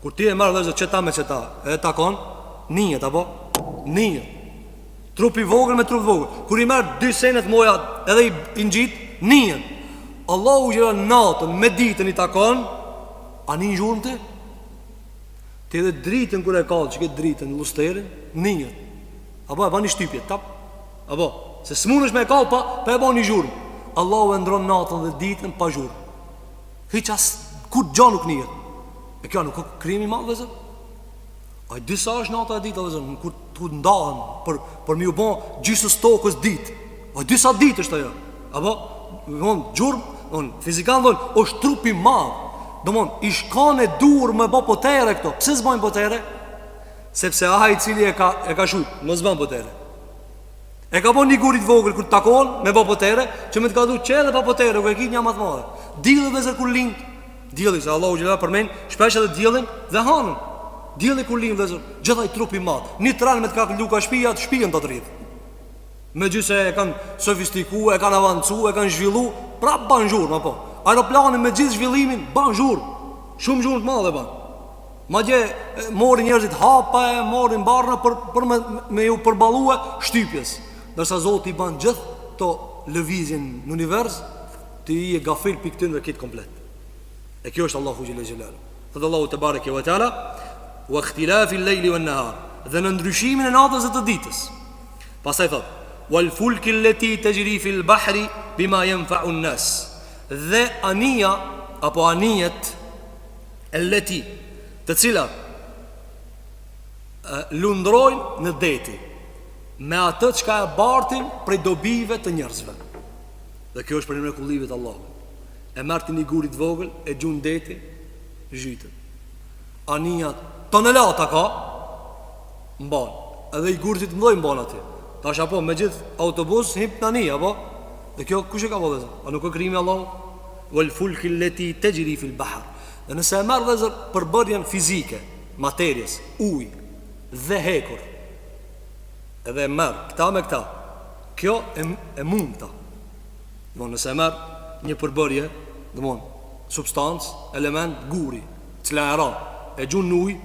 Kur ti e marr vëllazër çeta me çeta, e takon nijet apo nijet. Trupi vogël me trup vogël. Kur i marr dy senet moja edhe i ngjit nijen. Allahu gjera natën me ditën i takon, ani në zhurmë ti? Ti edhe dritën kër e kalë që këtë dritën në lusterin, nijet. Apo e ba një shtypje, tap. Apo, se s'munësh me e kalë pa e ba një zhurmë. Allahu e ndronë natën dhe ditën pa zhurmë. Hiqas, kur gja nuk nijet. E kjo nuk krimi ma dhe zë? A i disa është natë e ditë dhe zë? Kur të ndahen për mi u bon gjysës tokës ditë. A i disa ditë është ajo. Apo, gjurmë, fizikan dhënë, është trupi madhë. Domon, i shkon e dur me bë potere këto. Pse s'bajnë potere? Sepse aha i cili e ka shujt, më s'bajnë potere. E ka bon një gurit vogël kër takon me bë potere, që me të ka du që edhe pa potere, ku e ki një matë madhe. Dillë dhe zër kur lindë. Dillë, se Allahu gjitha përmen, shpesh edhe dillën dhe hanën. Dillë kur lindë dhe zër, gjitha i trupi madhë. Një tran me të ka luka shpija, të shpijën të rritë. Me gjyse e kanë sofistiku, e kanë avancu, e kanë zhvillu, prap ban zhurmë, apo. Aeroplanin me gjithë zhvillimin ban zhurmë. Shumë zhurmë të madhe ban. Madje mori njerëzit hapa e morin barna për me ju përbalue shtypjes. Nërsa Zoti ban gjithë to lëvizjen në univers, të i e gafil për këtyn dhe kitë komplet. E kjo është Allahu Gjellë Gjellalu. Thëtë Allahu të barek e vëtala, wa khtilafi lejli vë nëhar, dhe në ndryshimin e natës dhe të ditës. Pasaj thot, wal fulki leti të gjiri fil bahri bima jem faun nës. Dhe anija apo anijet e leti të cilat lundrojnë në deti me atë çka e bartin prej dobive të njerëzve. Dhe kjo është për një mrekullive të Allahut. E marrti një gurit vogël, e gjun deti, zhytet. Anija tonelata ka, mban. Edhe i gurit të mdoj mban aty. Tash apo me gjithë autobus hip në anija, apo? Dhe kjo kush e ka vëllë? A nuk e krimi Allahu? Wal fulki allati tajri fil bahr. Dhe nëse e marr vëllazër përbërjen fizike, materjes, ujë dhe hekur, edhe e marr këta me këta, kjo e mund ta. Domthonë nëse e marr një përbërje, domthonë substancë, element, guri, cila e ra, e gjun në ujë,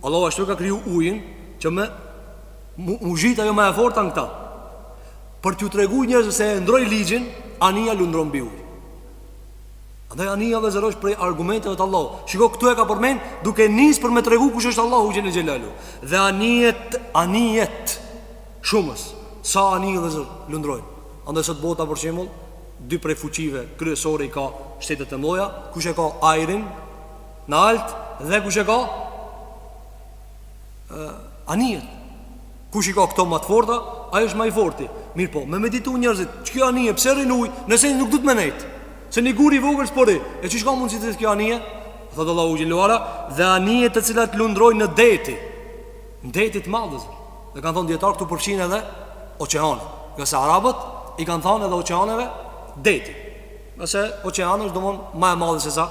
Allahu ashtu ka kriju ujin që me muzhit ajo më e fortë në këta. Për t'ju tregu njerëzve se e ndroj ligjin, anija lundron mbi ujë. Andaj anija dhe zërosh prej argumenteve të Allahu. Shiko këtu e ka përmen duke nis për me tregu kush është Allahu Gjellë Gjellalu. Dhe anijet shumës. Sa anija dhe zër lundrojnë. Andaj sot bota për shembull, dy prej fuqive kryesore i ka shtetet e mloja. Kush e ka ajrin në alt dhe kush e ka anijet. Kush i ka këto më të forta, ai është më i forti. Mirë po, me meditu njerëzit, që kjo anije, pse rrin ujë, nëse nuk du të menet. Se një guri vogël s'pori. E që shka mund si të kjo anije? Thotë Allahu Gjelluara, dhe anije të cilat lundrojnë në deti. Në detit madhës. Dhe kanë thonë djetarë këtu përfshin edhe oqeane. Nëse Arabët i kanë thonë edhe oqeaneve deti. Nëse oqeane është domon ma e madhë se sa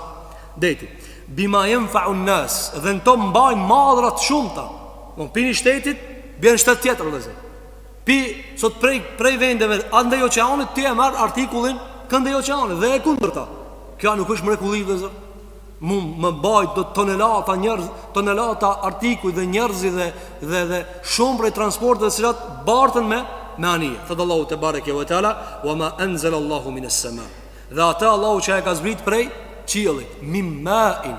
deti. Bima jem fa unë nës. Dhe në to mbajnë madhrat shumëta. Pini shtetit, bjerë në shtet tjetër dhe zë. Pi, sot prej vendeve andaj oqeanit, ti e marë artikullin këndej oqeanit dhe e kundërta. Kjo nuk është mrekulli dhe zë. më bajt do tonelata njerëz, tonelata artikuj dhe njerëzi dhe shumë prej transporteve të cilat bartën me anije. Thot Allahu te bareke ve teala, "Wa ma anzala Allahu min as-sama." Dhe ata Allahu që e ka zbrit prej qiellit, min ma'in,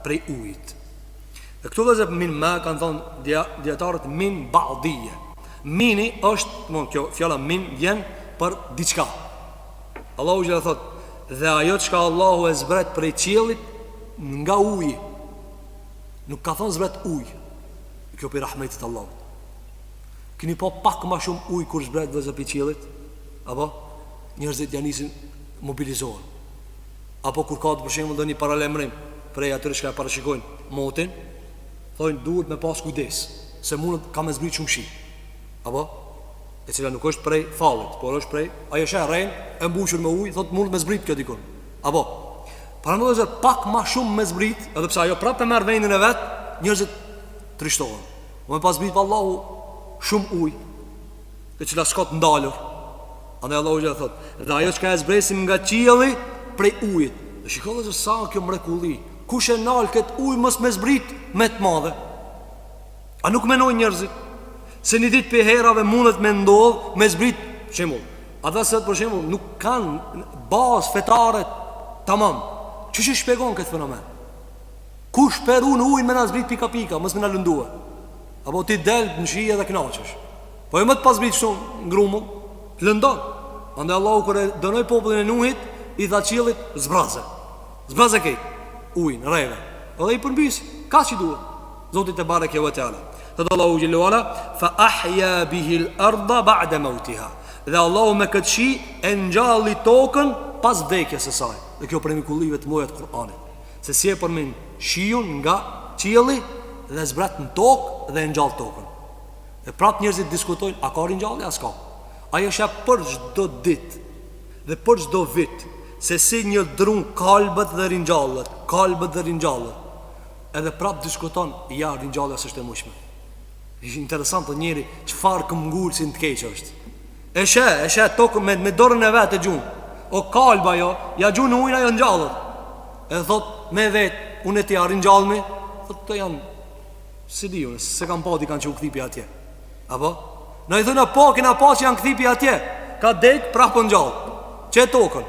prej ujit. Dhe këtu vëzë min ma kanë thonë dietarët min ba'diyya. Mini është, kjo fjala min vjen për diçka. Allahu që thot, dhe ajo çka Allahu e zbret prej qiellit nga uji. Nuk ka thonë zbret uj. Kjo për rahmetit Allah. Kini po pak ma shumë uj kur zbret dhe zëpi qiellit, apo njerëzit janë nisin mobilizohen. Apo kur ka të përshimë dhe një paralemrim prej atyre që ka parashikojnë motin, thojnë duhet me pas kujdes, se mundet ka me zbrit shumë shi. Apo e cila nuk është prej fallit, por është prej ajo shë rejnë e mbushur me uj, thot mundet me zbrit kjo dikun. Apo para më dhe pak ma shumë me zbrit, edhe pse ajo prapë e merë vendin e vetë, njerëzit trishtohen. O me pas zbrit pa Allahu shumë uj, e cila s'ka të ndalur. Andaj Allahu që thot, dhe ajo që ka e zbresim nga qielli prej ujit. Dhe shikollë që sa kjo mrekulli, kush e nalë këtë uj mës me zbrit me të madhe. A nuk menoj njerëzit se një dit për herave mundet me ndodh me zbrit shemull. Ata se për shemull nuk kanë bazë fetare tamam. Që shpegon këtë fenomen? Kush per unë ujnë me në zbrit pika pika, mës me në lëndua. Apo ti delë në shije dhe knaqësh. Po e më të pas zbrit shumë në grumull, të lëndon. Ande Allahu kër e dënoj popullin e Nuhit, i tha qiellit zbraze. Zbraze kejt, ujnë, rejve. Edhe i përmbisi, ka që duhet. Zotit e bareke ve teala. Thot Allahu jelle wala, fa ahya bihi al-ardha ba'da mawtiha. Dhe Allahu me këtë shi e ngjalli tokën pas vdekjes së saj. Dhe kjo për mikullive të mëdha të Kur'anit. Se si e përmend shiun nga qielli dhe zbrat në tokë dhe ngjall tokën. Dhe prap njerëzit diskutojnë, a ka ringjallje as ka? Ajo është për çdo ditë dhe për çdo vit, se si një drum kalbët dhe ringjallet. Edhe prap diskuton, ja ringjallja s'është e mundshme. Ishtë interesant të njeri çfarë këmbgulsin të keq është. E shë tokën me dorën e vetë e gjunë. O kalba jo, ja gjunë ujnë ajo ngjallët. E thot me vetë, unë e tja ringjallmi, thot të janë, si di unë, se kam pati kanë që u këthipi atje. Apo? Në i thënë po, kina pa që janë këthipi atje. Ka dek, prapë ngjallë. Që tokën.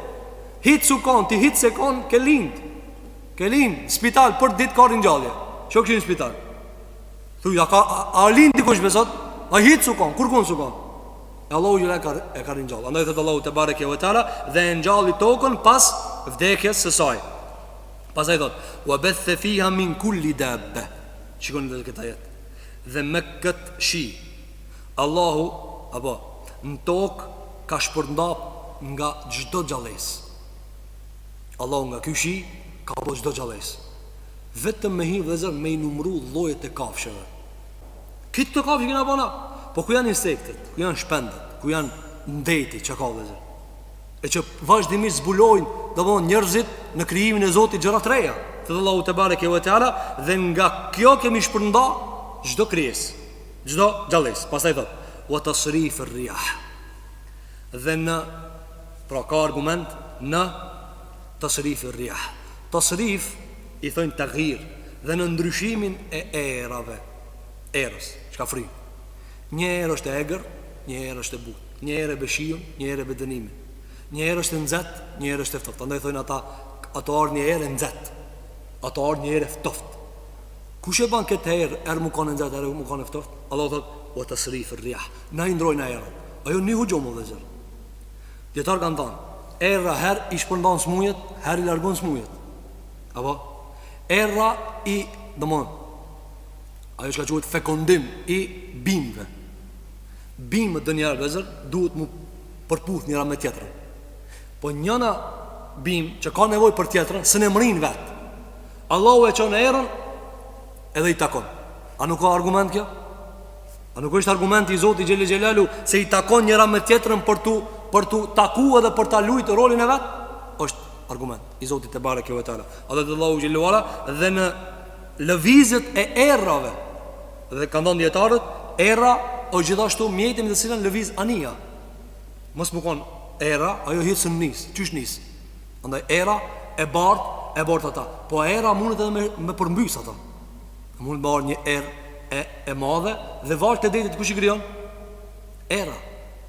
Hitë su kanë, ti hitë se kanë, ke lind, spital për ditë ka ringjallje. Që këshin spital? Thuj, a lind dikush besot? A hitë su kanë, kur kënë su kanë? E Allahu gjela e ka ringjallë. Andaj thëtë Allahu të bareke ve teala, dhe e ngjalli tokën pas vdekjes së saj. Pasaj thot, wa batha fiha min kulli dabba. Shikoni dhe këta jetë. Dhe me këtë shi Allahu, apo, në tokë ka shpërndap nga gjdo gjales. Allahu nga ky shi ka po gjdo gjales. Vetëm me hi vëzër me i numru llojet e kafshëve. Kitë të kafshë kina bona, po ku janë insektet, ku janë shpendet, ku janë ndeti që ka vëzër, e që vazhdimisht zbulojnë dhe bon njerëzit në krijimin e Zotit gjëra të reja. Të dhe Allahu te bareke ve teala, dhe nga kjo kemi shpërnda gjdo krijes, gjdo gjales. Pastaj thot, wa tasrif ar-riyah. Dhe në, pra ka argument në tasrif ar-riyah. Tasrif i thojnë taghir, dhe në ndryshimin e erave, erës, çka fri. Një erë është e egër, një erë është e butë, një erë e beshiun, një erë e bedenimin, një erë është e nxehtë, një erë është e ftoftë. Andaj thojnë ata, ato ardh një erë e nxehtë, ato ardh një erë e ftoftë. Kush e ban këtë erë më kanë nxehtë, erë më kanë e ftoftë? Allah thot, wa tasrif ar-riyah. Na i ndrojnë erën. Ajo një hujum dhe zër. Dietar kanë thënë, erra herë i shpërndan smujet, herë i largon smujet. Apo erra i, domthon, ajo që ka quhet fekondim i bimëve. Bimët dhe njerë vezër duhet mu përputh njëra me tjetërën. Po njëna bim që ka nevoj për tjetërën, së ne mërin vetë. Allahu e qonë erën edhe i takon. A nuk ka argument kjo? A nuk është argument i Zoti Gjeli Gjelalu se i takon njëra me tjetërën për tu taku edhe për ta lujtë rolin e vetë? është argument i Zotit e bareke ve teala. Allahu te Allahu Gjeli Wala, dhe në lëvizjet e errave, dhe kanë dhënë dietarët, erra o gjithashtu mjetim dhe cilën lëviz ania. Mos më konë era, ajo hitë së nis, qysh nis. Andaj era e bardh e bort ata. Po era mundet edhe me përmbys ata. Mund të marrë një erë e madhe dhe varet të detit kush i krijon? Era.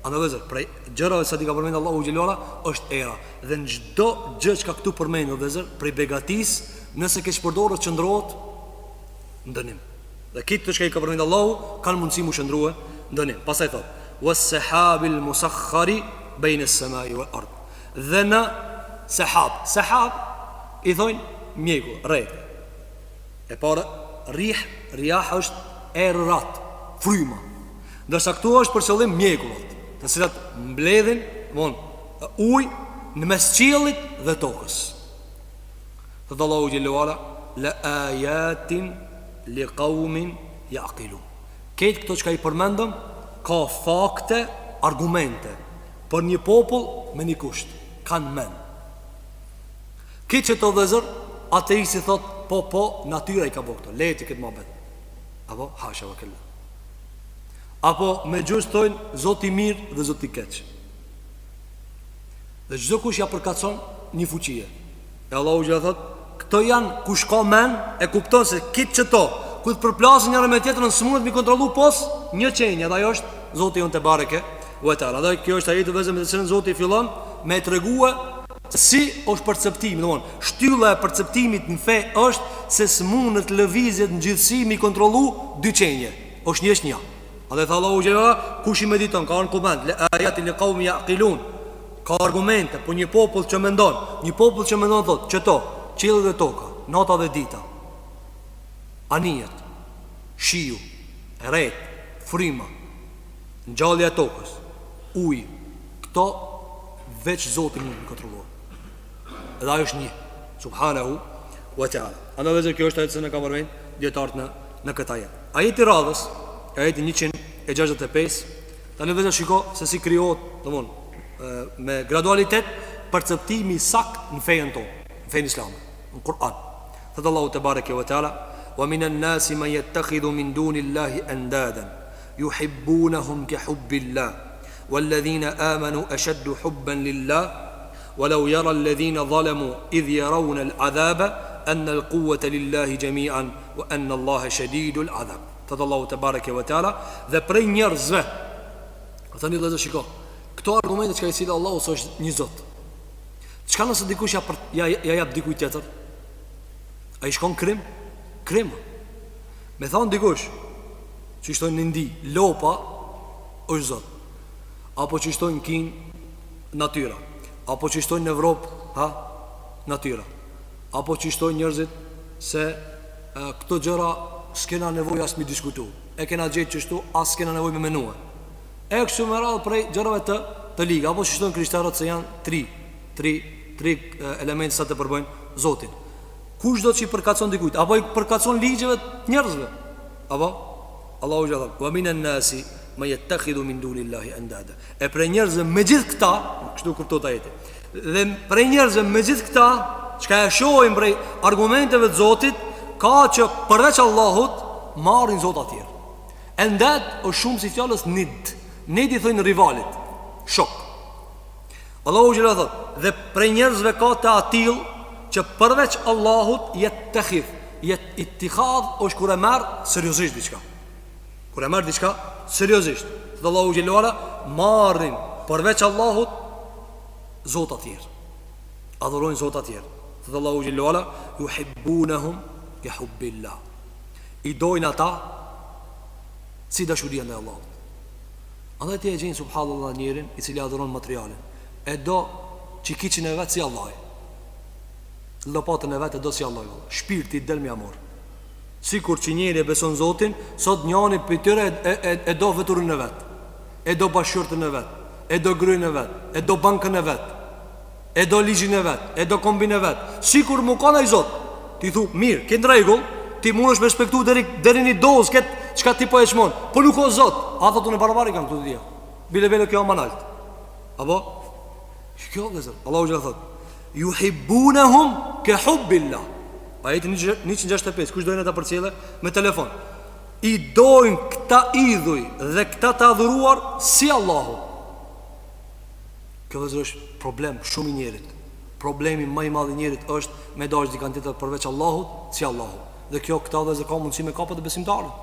Anëvëzër, prej gjërave sa ti ka përmendë Allahu xhelala është era. Dhe në çdo gjë që ka këtu përmendur vëzër, prej begatis, nëse ke shpërdorur qëndrohet ndënim. Dhe këtë të që i ka përmendë Allahu kanë mundësi mu shëndruhe ndënim. Pastaj thot: "Was-sahabil musakhkhari bayna as-samai wal-ard." Dhe në sahab i thojnë mjeku, rreth. E para rih është errat, fryma. Ndërsa këtu është për qëllim mjekullat, të cilat mbledhin ujë në mes qiellit dhe tokës. Thot Allahu xhellahu ala: "La ayatin li qaumin yaqilun." Këtë këto që ka i përmendëm ka fakte, argumente për një popull me një kusht, kanë men. Këtë që të dhezër, ateisti thot: po, natyra i ka bo këto, leti këtë mabet. Apo, hasha vë kella. Apo me gjusë thojnë: Zoti mirë dhe Zoti keq. Dhe çdo kush ja përkatson një fuqie. E Allahu gjithë thot: këto janë kush ka men, e kupton se kitë që to ku të përplasën njëre me tjetërën së mundet mi kontrolu pos një qenja. Dhe ajo është Zoti jonë të bareke vëtara. Dhe kjo është ajetë vezëm e të cilën Zoti fillon me të reguë si është perceptimi. Shtylla e perceptimit në fe është se së mundet lëvizjet në gjithësi mi kontrolu dy qenje. është njësh një. A dhe tha Allahu gjela, kush i mediton, ka argument, le ajatin li qaumi yaqilun, ka argumente, po një popull që mendon, një popull që mendon thot, që to, qielli dhe toka, nata dhe dita, anijet, shiu, erret, frima, ngjallja e tokës, uji, këto veç Zoti mund të kontrollojë. Edhe ajo është një, subhanahu wa taala. Andaj vetë kjo është ajo që ne kam marrë dietarët në këtë ajet. Ajeti radhës, ajeti 165, tani vetë shiko se si krijohet, domthonë, me gradualitet perceptimi sakt në fejen tonë, në fejen islame, në Kur'an. Thot Allahu te bareke ve teala: "Wa minan nasi man yattakhidhu min dunillahi andadan yuhibbunahum ka hubbillah walladhina amanu ashaddu hubban lillah ولو يرى الذين ظلموا إذ يرون العذاب أن القوة لله جميعا وأن الله شديد العذاب." Thot Allahu te bareke ve teala, dhe prej njerëzve, tani do të shiko, këto argumente që ka i cilë Allahu së është një zot. Çka nëse dikush ja jap dikuj tjetër? A i shkon krim? Krim. Me thonë dikush që i shtojnë në ndi, lopa është zot. Apo që i shtojnë në kin, natyra. Apo që i shtojnë në Evropë, natyra. Apo që i shtojnë njerëzit se këto gjëra s'kena nevoj as mi diskutu, e kena gjetë qështu, as s'kena nevoj me menua. E kështu me radhë prej gjërave të liga. Apo që shtojnë krishterët se janë tri elementë sa të përbëjnë Zotin. Kush do të që i përkacon dikujt? Apo i përkacon ligjeve të njerëzve? Apo Allahu gjitha: "Wa minan nasi ma yattakhidhu min dunillahi andada." E prej njerëzve me gjithë këta, kështu kuptohet ajeti, dhe prej njerëzve me gjithë këta, çka e shohim prej argumenteve të Zotit, ka që përveç Allahut marrin zota tjerë. Andad është shumë si fjalës nid. Nid i thojnë rivalit, shok. Allahu gjitha thot: "Dhe prej njerëzve ka të atill që përveç Allahut jetë të khif, jetë ittikhadh është kur e merë seriosisht diqka. Kur e merë diqka seriosisht, dhe Allahu gjelluara, marrin përveç Allahut zota tjerë, adhurojnë zota tjerë. Dhe Allahu gjelluara, ju hibbunahum ja hubbillah, i dojnë ata si dashuria ndaj Allahut. Andaj ti e gjenë subhanallah njerin i cili adhuron materialin, e do që kiqin e vetë si Allah, lopatën e vetë e do si Allah, shpirti del mi amor. Sikur që njeri e beson Zotin, sot njani për tëre e do veturën e vetë, e do bashkërtën e vetë, e do grynë e vetë, e do bankën e vetë, e do ligjin e vetë, e do kombin e vetë. Sikur mu kana i Zot, ti thu, mirë, këtë regull, ti mund është me respektu deri një dozë, këtë qka ti po e qmonë, po nuk o Zot, a thotun e barbari kam këtë dhja, bile kjo manalt. Apo, kjo dhe zërë, Allahu gjitha thot, ju hibbunahum ke hubbillah. Ajeti 165, kush dojnë e ta përcjelle me telefon, i dojnë këta idhuj dhe këta të adhuruar si Allahu. Kjo dhe zërë është problem shumë i njerit, problemi më i madh i njerit është me dash dikant tjetër përveç Allahut, si Allahu. Dhe këta dhe ka mundësi me kapët e besimtarit.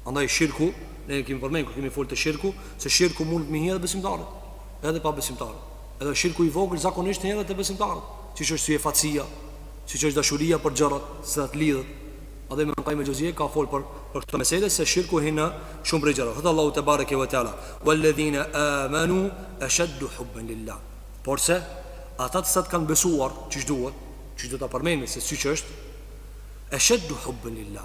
Andaj shirku, ne kemi përmendur kur kemi folur të shirku, se shirku mund të mihej besimtarit, edhe pa besimtarit. Edhe shirku i vogël zakonisht hedhet te besimtarët, siç është syefacia, siç është dashuria për gjërat që të lidhet. Edhe Ibn Qayyim el-Juzeyy ka folur për këtë meselë se shirku hyn shumë prej gjërave. Thot Allahu te bareke ve teala, "Walladhina amanu ashaddu hubban lillah." Por se ata të kanë besuar, çish duhet, çish do ta përmendni se siç është, ashaddu hubban lillah,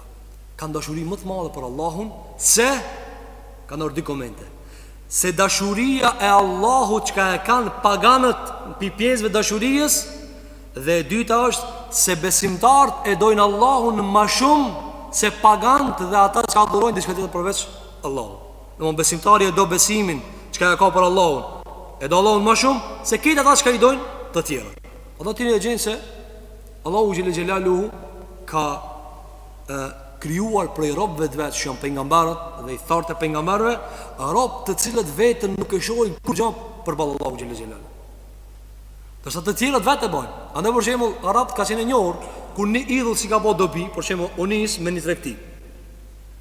kanë dashuri më të madhe për Allahun se kanë orë di komente. Se dashuria e Allahut që e kanë paganët pi pjesëve dashurijës. Dhe e dyta është se besimtarët e dojnë Allahun më shumë se paganët dhe ata që adhurojnë diçka tjetër përveç Allahut. Domthonë besimtari e do besimin që e ka për Allahun, e do Allahun më shumë se këta ata që i dojnë të tjerët. Ata tani e gjenë se Allahu xhelel xhelaluhu ka krijuar prej robëve të vetë që janë pejgamberët dhe i thartë e pejgamberëve, robë të cilët vetën nuk e shohin kurrë përballë Allahu xhelel xhelaluhu. Përsa të tjerët vetë e bojnë. Andaj për shembull Arabët ka qenë e njohur kur një idhull si ka bë dobi, për shembull Onis me një tregti.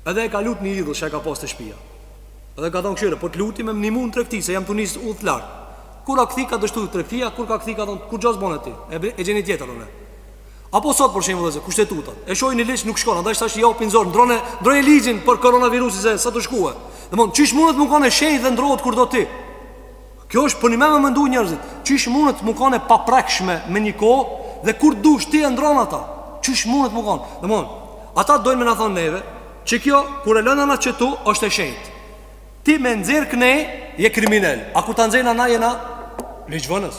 Edhe e ka lut një idhull që e ka pas të shtëpia. Edhe ka thonë këshire, po të lutim me më nimun tregti se jam tunis udh lart. Kur ka kthi ka dështuar tregtia, kur ka kthi ka thonë kur gjos bën aty. E gjeni tjetër unë. Apo sot për shembull se kushtetutat. E shohin në ligj nuk shkon, andaj tash japin zor, ndronë ligjin për koronavirusin se sa të shkuë. Domthon çish mundet më kanë shenjë dhe ndrohet kur do ti. Kjo është për një me mendu njerëzit. Çish mundet më kanë paprekshme me një kohë dhe kur dush ti e ndron ata. Çish mundet më kanë. Domthon, ata dojnë me na thonë neve, që kjo kur e lënë ana çetu është e shenjtë. Ti me nxjerr këne je kriminal. A kur ta nxjerrna na jena ligjvënës.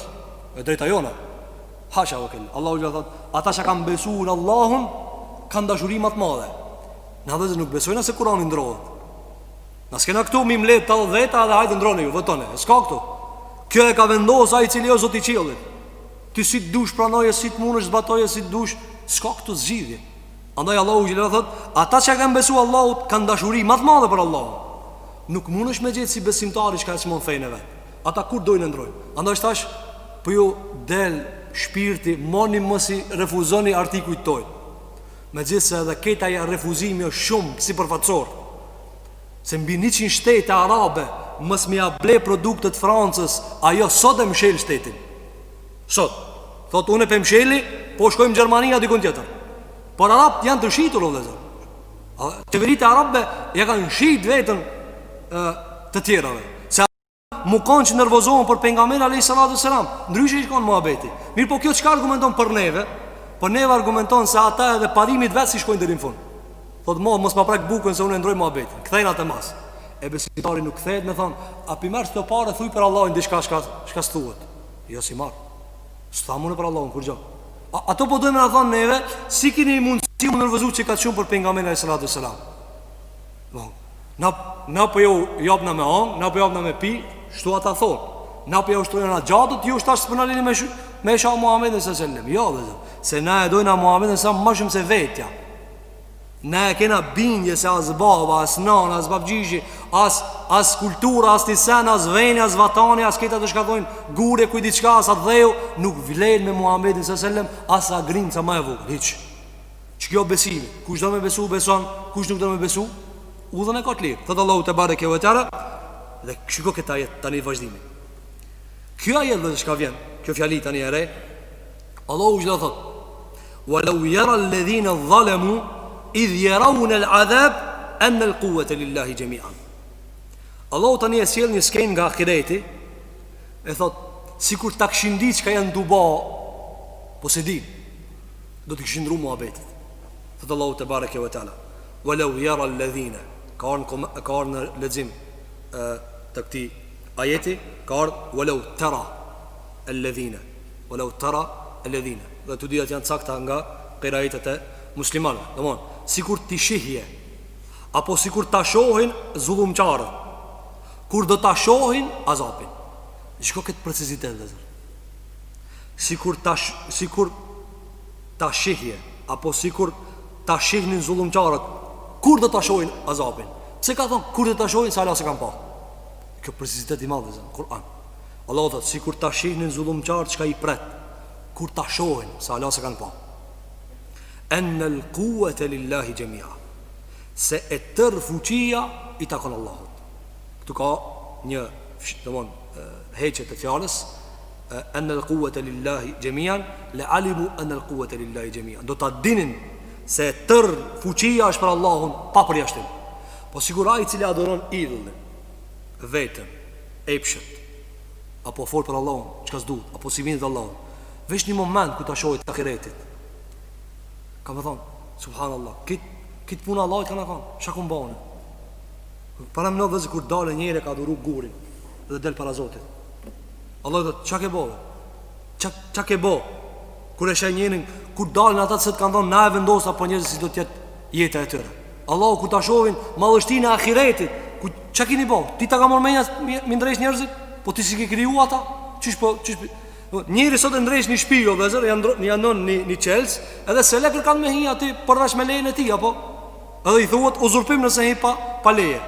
E drejta jona. Hasha wa kell. Allahu ju thot, ata që kanë besuar në Allahun kanë dashuri më të madhe. Na dhe nuk besojnë se Kurani ndrohet. Na s'kena këtu mi mbledh 80 dhe hajde ndroni ju, votoni. S'ka këtu. Kjo e ka vendosur ai i cili është Zoti i qiellit. Ti si dush pranoje, si të mundesh zbatoje, si dush, s'ka këtu zgjidhje. Andaj Allahu ju thot, ata që kanë besuar Allahut kanë dashuri më të madhe për Allahun. Nuk mundesh me gjetë si besimtari që ka smon fejnë vet. Ata kur dojnë ndrojnë. Andaj thash, po ju del shpirti, moni mos i refuzoni artikujt toj. Megjithse edhe këta ja refuzimi është shumë sipërfaqësor. Se mbi 100 shtete arabe mos më ia ble produktet Francës, ajo sot e mshel shtetin. Sot. Thot unë pe msheli, po shkojmë në Gjermani a dikon tjetër. Por arabt janë të shitur o vëllezër. Qeveritë arabe ja kanë shit vetën të tjerave. Se mu kanë që nervozohen për pejgamberin alayhis salam, ndryshe i kanë muhabeti. Mirë, po kjo çka argumenton për neve? Po neve argumenton se ata edhe parimit vetë si shkojnë deri në fund. Thot mos ma prek bukën se unë ndroj muhabetin. Kthejnë atë mas. E besimtari nuk kthehet me thon, a pi marr këto parë thuj për Allahun diçka çka thuhet. Jo si marr. S'ta mundë për Allahun kur gjë. Ato po duhem na thon neve, si keni mundësi u nervozu që ka shumë për pejgamberin alayhis salam. Bon. Na po ju japna me hang, na po japna me pi, shtu ata thon. Na po ju shtojnë na gjatët, ju tash s'po na lini me Shah Muhamedit sallallahu alaihi wasallam. Jo, vëllai. Se na e dojna Muhamedit sa më shumë se vetja. Na e kena bindje se as baba, as nana, as babgjigji, as kultura, as tisan, as veni, as vatani, as këta të shkathojnë gure, kuj diçka, as atë dheu, nuk vlen me Muhamedit s.a.s. as agrin sa ma e vogël, hiq. Që kjo besimi, kush do me besu, beson, kush nuk do me besu, udhën e ka të lirë. Thëtë Allahu te bareke ve teala, dhe shiko këta jetë tani vazhdimi. Kjo ajet dhe shka vjen, kjo fjali tani e re, Allahu që dhe thot, walau yara alladhina zalemu idh yarawna al-adhab anna al-quwwata lillahi jami'an. Allahu tani e sjell një skenë nga ahireti, e thot, sikur ta kishin ditë çka janë duba, po se di, do të kishin ndru muhabetit. Thot Allahu te bareke ve teala, walau yara alladhina, ka në lexim të këtij ajeti, ka ardhur walau tara alladhina, walau tara alladhina. Dhe të diat janë sakta nga qiraitet e muslimanëve. Domthon, sikur ti shihje apo sikur ta shohin zullumçarët, kur do ta shohin azapin. Shiko këtë precizitet dhe zërë. Sikur ta shihje apo sikur ta shihnin zullumçarët, kur do ta shohin azapin. Pse ka thonë kur do ta shohin, sa ala se kanë pa. Kjo precizitet i madh dhe zërë, Kur'an. Allah thot, sikur ta shihnin zullumçarët çka i pret, kur ta shohin se Allah se kanë pa. Enel quwwata lillahi jami'a, se e tërë fuqia i takon Allahut. Këtu ka një heqet e fjalës enel quwwata lillahi jami'an, la'alimu enel quwwata lillahi jami'an. Do ta dinin se tërë fuqia është për Allahun pa përjashtim. Po sigura i cili adoron idhullin, vetën, epshet, apo fol për Allahun, çka s'duhet, apo si vjen te Allahu, veç një moment ku ta shohit ahiretit, ka më thonë, subhanallah, kitë punë Allahit ka në thonë, shka ku mbane. Para më në vëzë kur dale njëre ka duru gurin dhe del para Zotit, Allah i thotë, qa ke bo? Qa ke bo? Kur e shaj njërin, kur dalin ata të kanë thonë, na e vendosa po njërës si do tjetë jetë e tëre. Allahu ku ta shohin madhështinë e ahiretit, qa kini bo? Ti ta ka mor menja mi ndrejsh njerëzit? Po ti si ke kriju ata? Njëri sot e ndrejsh një shpijo vezër, janë një qelës, edhe se lekër kanë me hi ati përveç me lejën e ti, apo? Edhe i thuhet uzurpim nëse hi pa leje.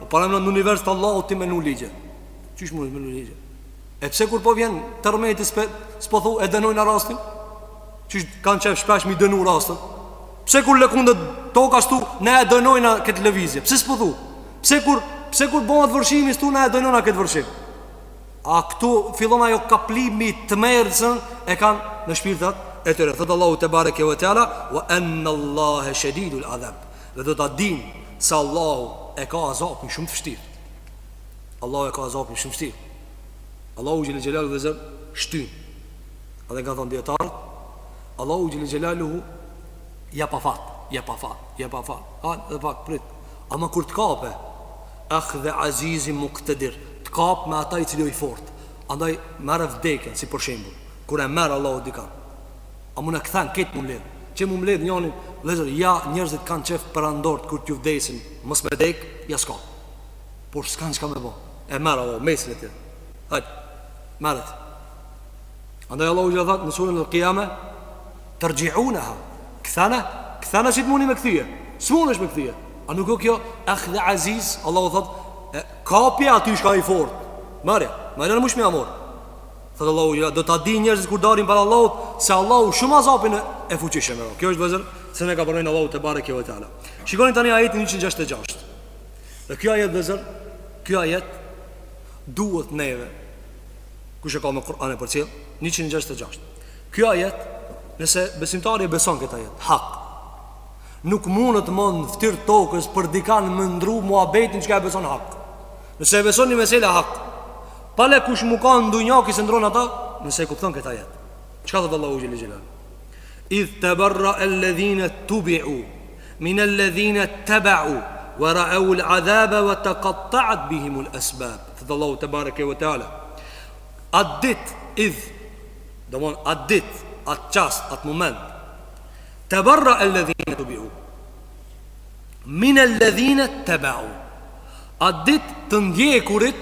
O para në univers të Allahu ti me nu ligje. Qish mu me nu ligje? E pse kur po vjen tërmeti s'po thu e dënojnë a rastin? Qish kanë qef shpesh mi dënu rastin? Pse kur lëkundet toka shtu ne e dënojnë a këtë lëvizje? Pse s'po thu? Pse kur bëhat vërshimi shtu ne e dënojnë a këtë vërshim? A këtu fillon ajo kaplimi të merdësën e kanë në shpirtat e tëre. Thëtë Allahu te bareke ve teala, wa anna Allahe shedidul adhab. Dhe do ta din se Allahu e ka azapin shumë të vështirë. Allahu e ka azapin shumë të vështirë. Allahu gjele gjelalu dhe zër shtyn. A dhe nga thonë djetarët, Allahu gjele gjelalu ja pa fat. Hanë dhe pak prit. Ama kur të kape, dhe azizi muqtadir, të kap me ata i cili o i fort. Andaj merë vdekjen, si për shembull, kur e merë Allahu dikan, a mu në këthen, ketë mu mledh. Që mu mledh njonin, lezër, ja njerëzit kanë qef për andort, kur t'ju vdesin, mës me dek, ja s'ka. Por s'kan qka me bo. E merë Allahu, mesin e tjerë. Hajtë, merët. Andaj Allahu gjithë thatë, në surën në qiyame, tërgjiuneha, këthana që t'muni me këthije, s'mun është me këthije. A nuk o kjo, dhe aziz, Allahu thotë, kapja aty shka i fort. Marja në mush me amor. Thëtë Allahu, do t'a di njerëzit kur darin për Allahut, se Allahu shumë azapin e fuqishme. Kjo është vëzër, se ne ka përnojnë Allahu te bareke ve teala. Shikoni tani ajetin 166. Dhe kjo ajet vëzër, kjo ajet duhet neve, kush e ka me Kur'an e për cilë, 166. Kjo ajet, nëse besimtari e beson këtë ajet, hak, nuk mundët më në fëtir tokës për dikan më ndru muabetin që ka e beson hak. Nëse e beson një mesele hak, pale kush mu ka në dunja kisë ndronë ata, nëse e kupton këtë ajet. Qka thëtë Allahu gjeli gjelal? Idh të barra e ledhine të bi'u min e ledhine të ba'u wa ra'u l'adhabe wa të kattaat bihimu l'asbab. Thëtë Allahu të bareke vë ta'ala, atë dit, idh, do mon, atë dit, atë qast, atë moment, të barra e ledhine të bi'u min e ledhine të ba'u, atë dit të ndjekurit,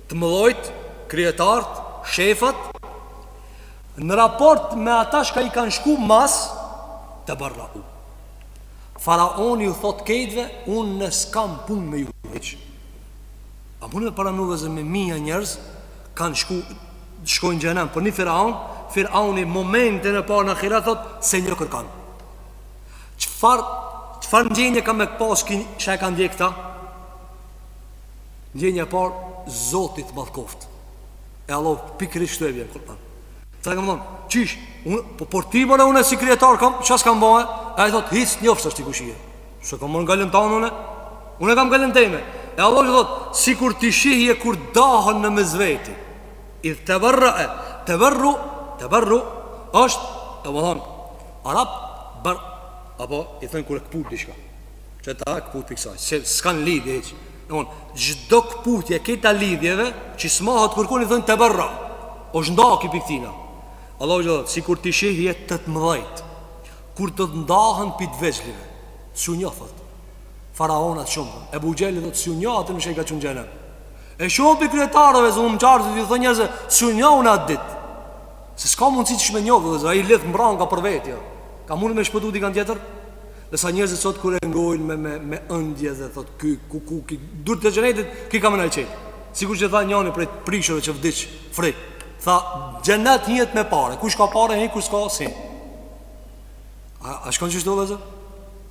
të mëdhojt, krijetart, shefat, në raport me ata shka i kanë shku mas, të barra u. Faraoni u thot kejtve, unë në s'kam pun me ju veç. A punë dhe para nuveze me mija njerëz, kanë shkojnë gjenem, për një Firauni momente në parë në akhirat thot, se një kërkan. Qfar në gjenje ka me pas që e kanë dje këta? Gjenje parë, Zotit madhkoft. E Allah pikrish të e vjen Kur'an. Ta kam thonë, qish, por ti mëre une si krijetar kam, qas kam bëhe? E i thot, hic njofës është i kushije. Se kam më në gallën tanë une kam gallën teme. E Allah që thot, si kur ti shihje kur dahën në mezveti. Idh të berru është, e më thonë, Arab, apo i thënë kur e këput dishka. Që ta e këput për kësaj, se s'kan lidhje heq. Gjdo këputje këta lidhjeve që smahët kërkun i thënë të berra, është ndaki për këtina. Allah u gjithë, si kur të shihje të të mëdhajt, kur të të ndahën për të veçlive, s'u njëfët, faraonat shumë, e bugjellit dhe të s'u njëfët në shejka qënë gjenem. E shumë për kretarëve, zë më qartë të thë njëzë, s'u njëfët në atë ditë, se s'ka mundësi që shme njëfët, dhe zë a i lithë mbran ka për vetja, ka mundë me shpëtu di kanë tjetër. Dhe sa njerëzit sot kur e ngojnë me ëndje dhe thot ky dur të xhenetit ki kam në qenë. Sikur që tha njëri prej prishëve që vdiq frik. Tha, xhenet njihet me pare. Kush ka pare, he, kush ka si. A shkon çështë vëllazë?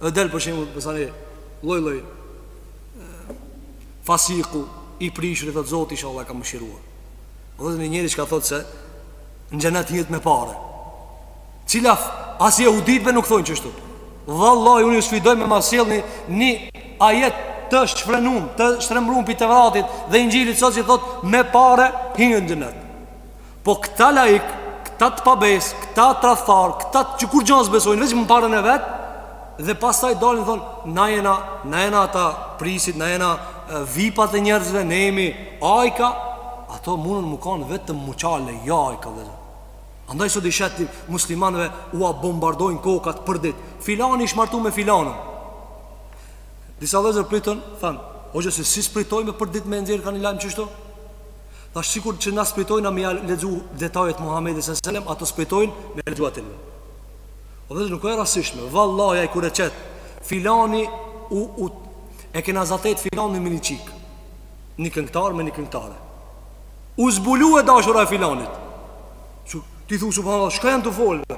E del për shembull, besani lloj fasiku i prishur, thot Zoti inshallah ka mëshiruar. Vëllazë, një njeri që ka thot se në xhenet njihet me pare. Cila as jehuditëve nuk thonë çështu. Vallahi unë ju sfidoj me masjellni një ajet të shfrenum, të shtrembrum pi Tevratit dhe Injilit sot që thot me pare hinë në xhenet. Po këta laik, këta të pabes, këta të tradhtar, këta që kur gjans besojnë vetëm në parën e vet, dhe pastaj dalin thonë na jena ata prisit, na jena vipat e njerëzve, ne jemi ajka, ato mundën më kanë vetëm muçale, ja ajka dhe. Andaj sot i sheti muslimanëve ua bombardojnë kokat për ditë. Filani ish martu me filanën. Disa vëllezër pritën, thanë, hoxha se si spritojmë për ditë me nxjerr kanë lajm çështo? Tash sikur që na spritojnë me lexu detajet Muhamedit sallallahu alaihi wasallam, ato spritojnë me lexu atë. O vetë nuk ka rastishme. Vallahi ai kur e çet, filani e kena zatet filanin me një çik. Një këngëtar me një këngëtare. U zbulu e dashura e filanit. Ti thu subhanallahu, shka janë të folë?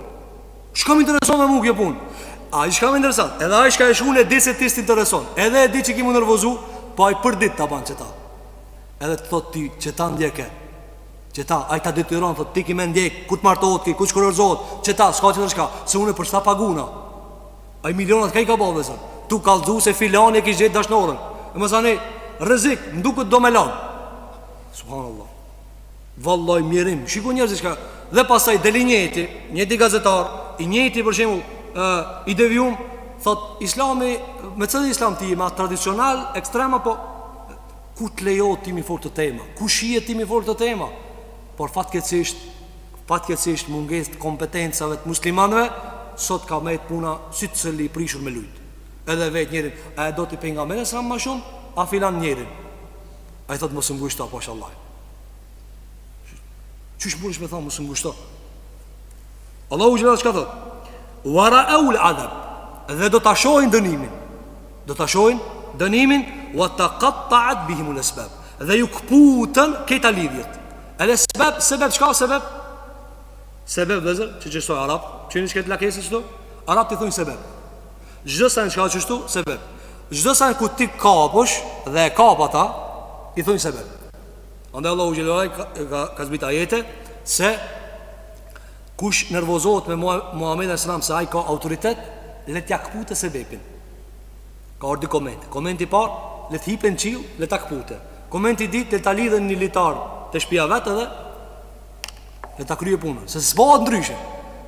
Shka më intereson me mu kjo punë? A i shka më intereson? Edhe a i shka e shkun e di se ti s'intereson. Edhe e di që ki mu nërvozu, po a i për dit të banë qëta. Edhe të thot ti, qëta ndjeke. Qëta, a i ta detyron, thot ti ki me ndjek, ku të martohet ki, ku të shkërërzot. Qëta, s'ka që të shka, se unë e për shta paguna. A i milionat ka i ka bëve zë. Tu kalzu se filani e kish gjetë dashnorën. E më sani, rëzik, mdukët do me lanë. Subhanallah. Vallaj mjerim, shiko njerëz që dhe pastaj deli njëti gazetar, i njëti për shembull i devijum, thot Islami, me çfarë Islam ti ma tradicional, ekstrem apo ku të lejohet ti mi fol të tema? Ku shihet ti mi fol të tema? Por fatkeqësisht mungesë të kompetencave të muslimanëve sot ka me puna si të cili i prishur me lut. Edhe vet njerin, a e do ti pejgamberin sa më shumë, a filan njerin? Ai thot mos më ngushto po inshallah. Qysh mund është me thamë mësë më gushto? Allahu gjitha që ka thot Wara e ul adhab, dhe do të shohin dënimin. Do të shohin dënimin wa të qatta'at bihimul esbab, dhe ju këputën këta lidhjet. Edhe sebeb, qka sebeb? Sebeb dhe zër, që qështoj Arab, që një që këtë lakesi qështu? Arab të thujnë sebeb. Gjdo sa në qka qështu, sebeb. Gjdo sa në ku ti kapush dhe kap ata, i thujnë sebeb. Andaj Allahu Gjelluar ka zbita ajete se kush nervozohet me Muhamedit sallallahu se ai ka autoritet, le t'ja kpute sebepin. Ka ordi koment. Komenti par, le t'hipen qill, le t'a kpute. Komenti dit, le t'a lidhen një litar të shpia vetë edhe le t'a krye punën. Se s'bëhet ndryshe.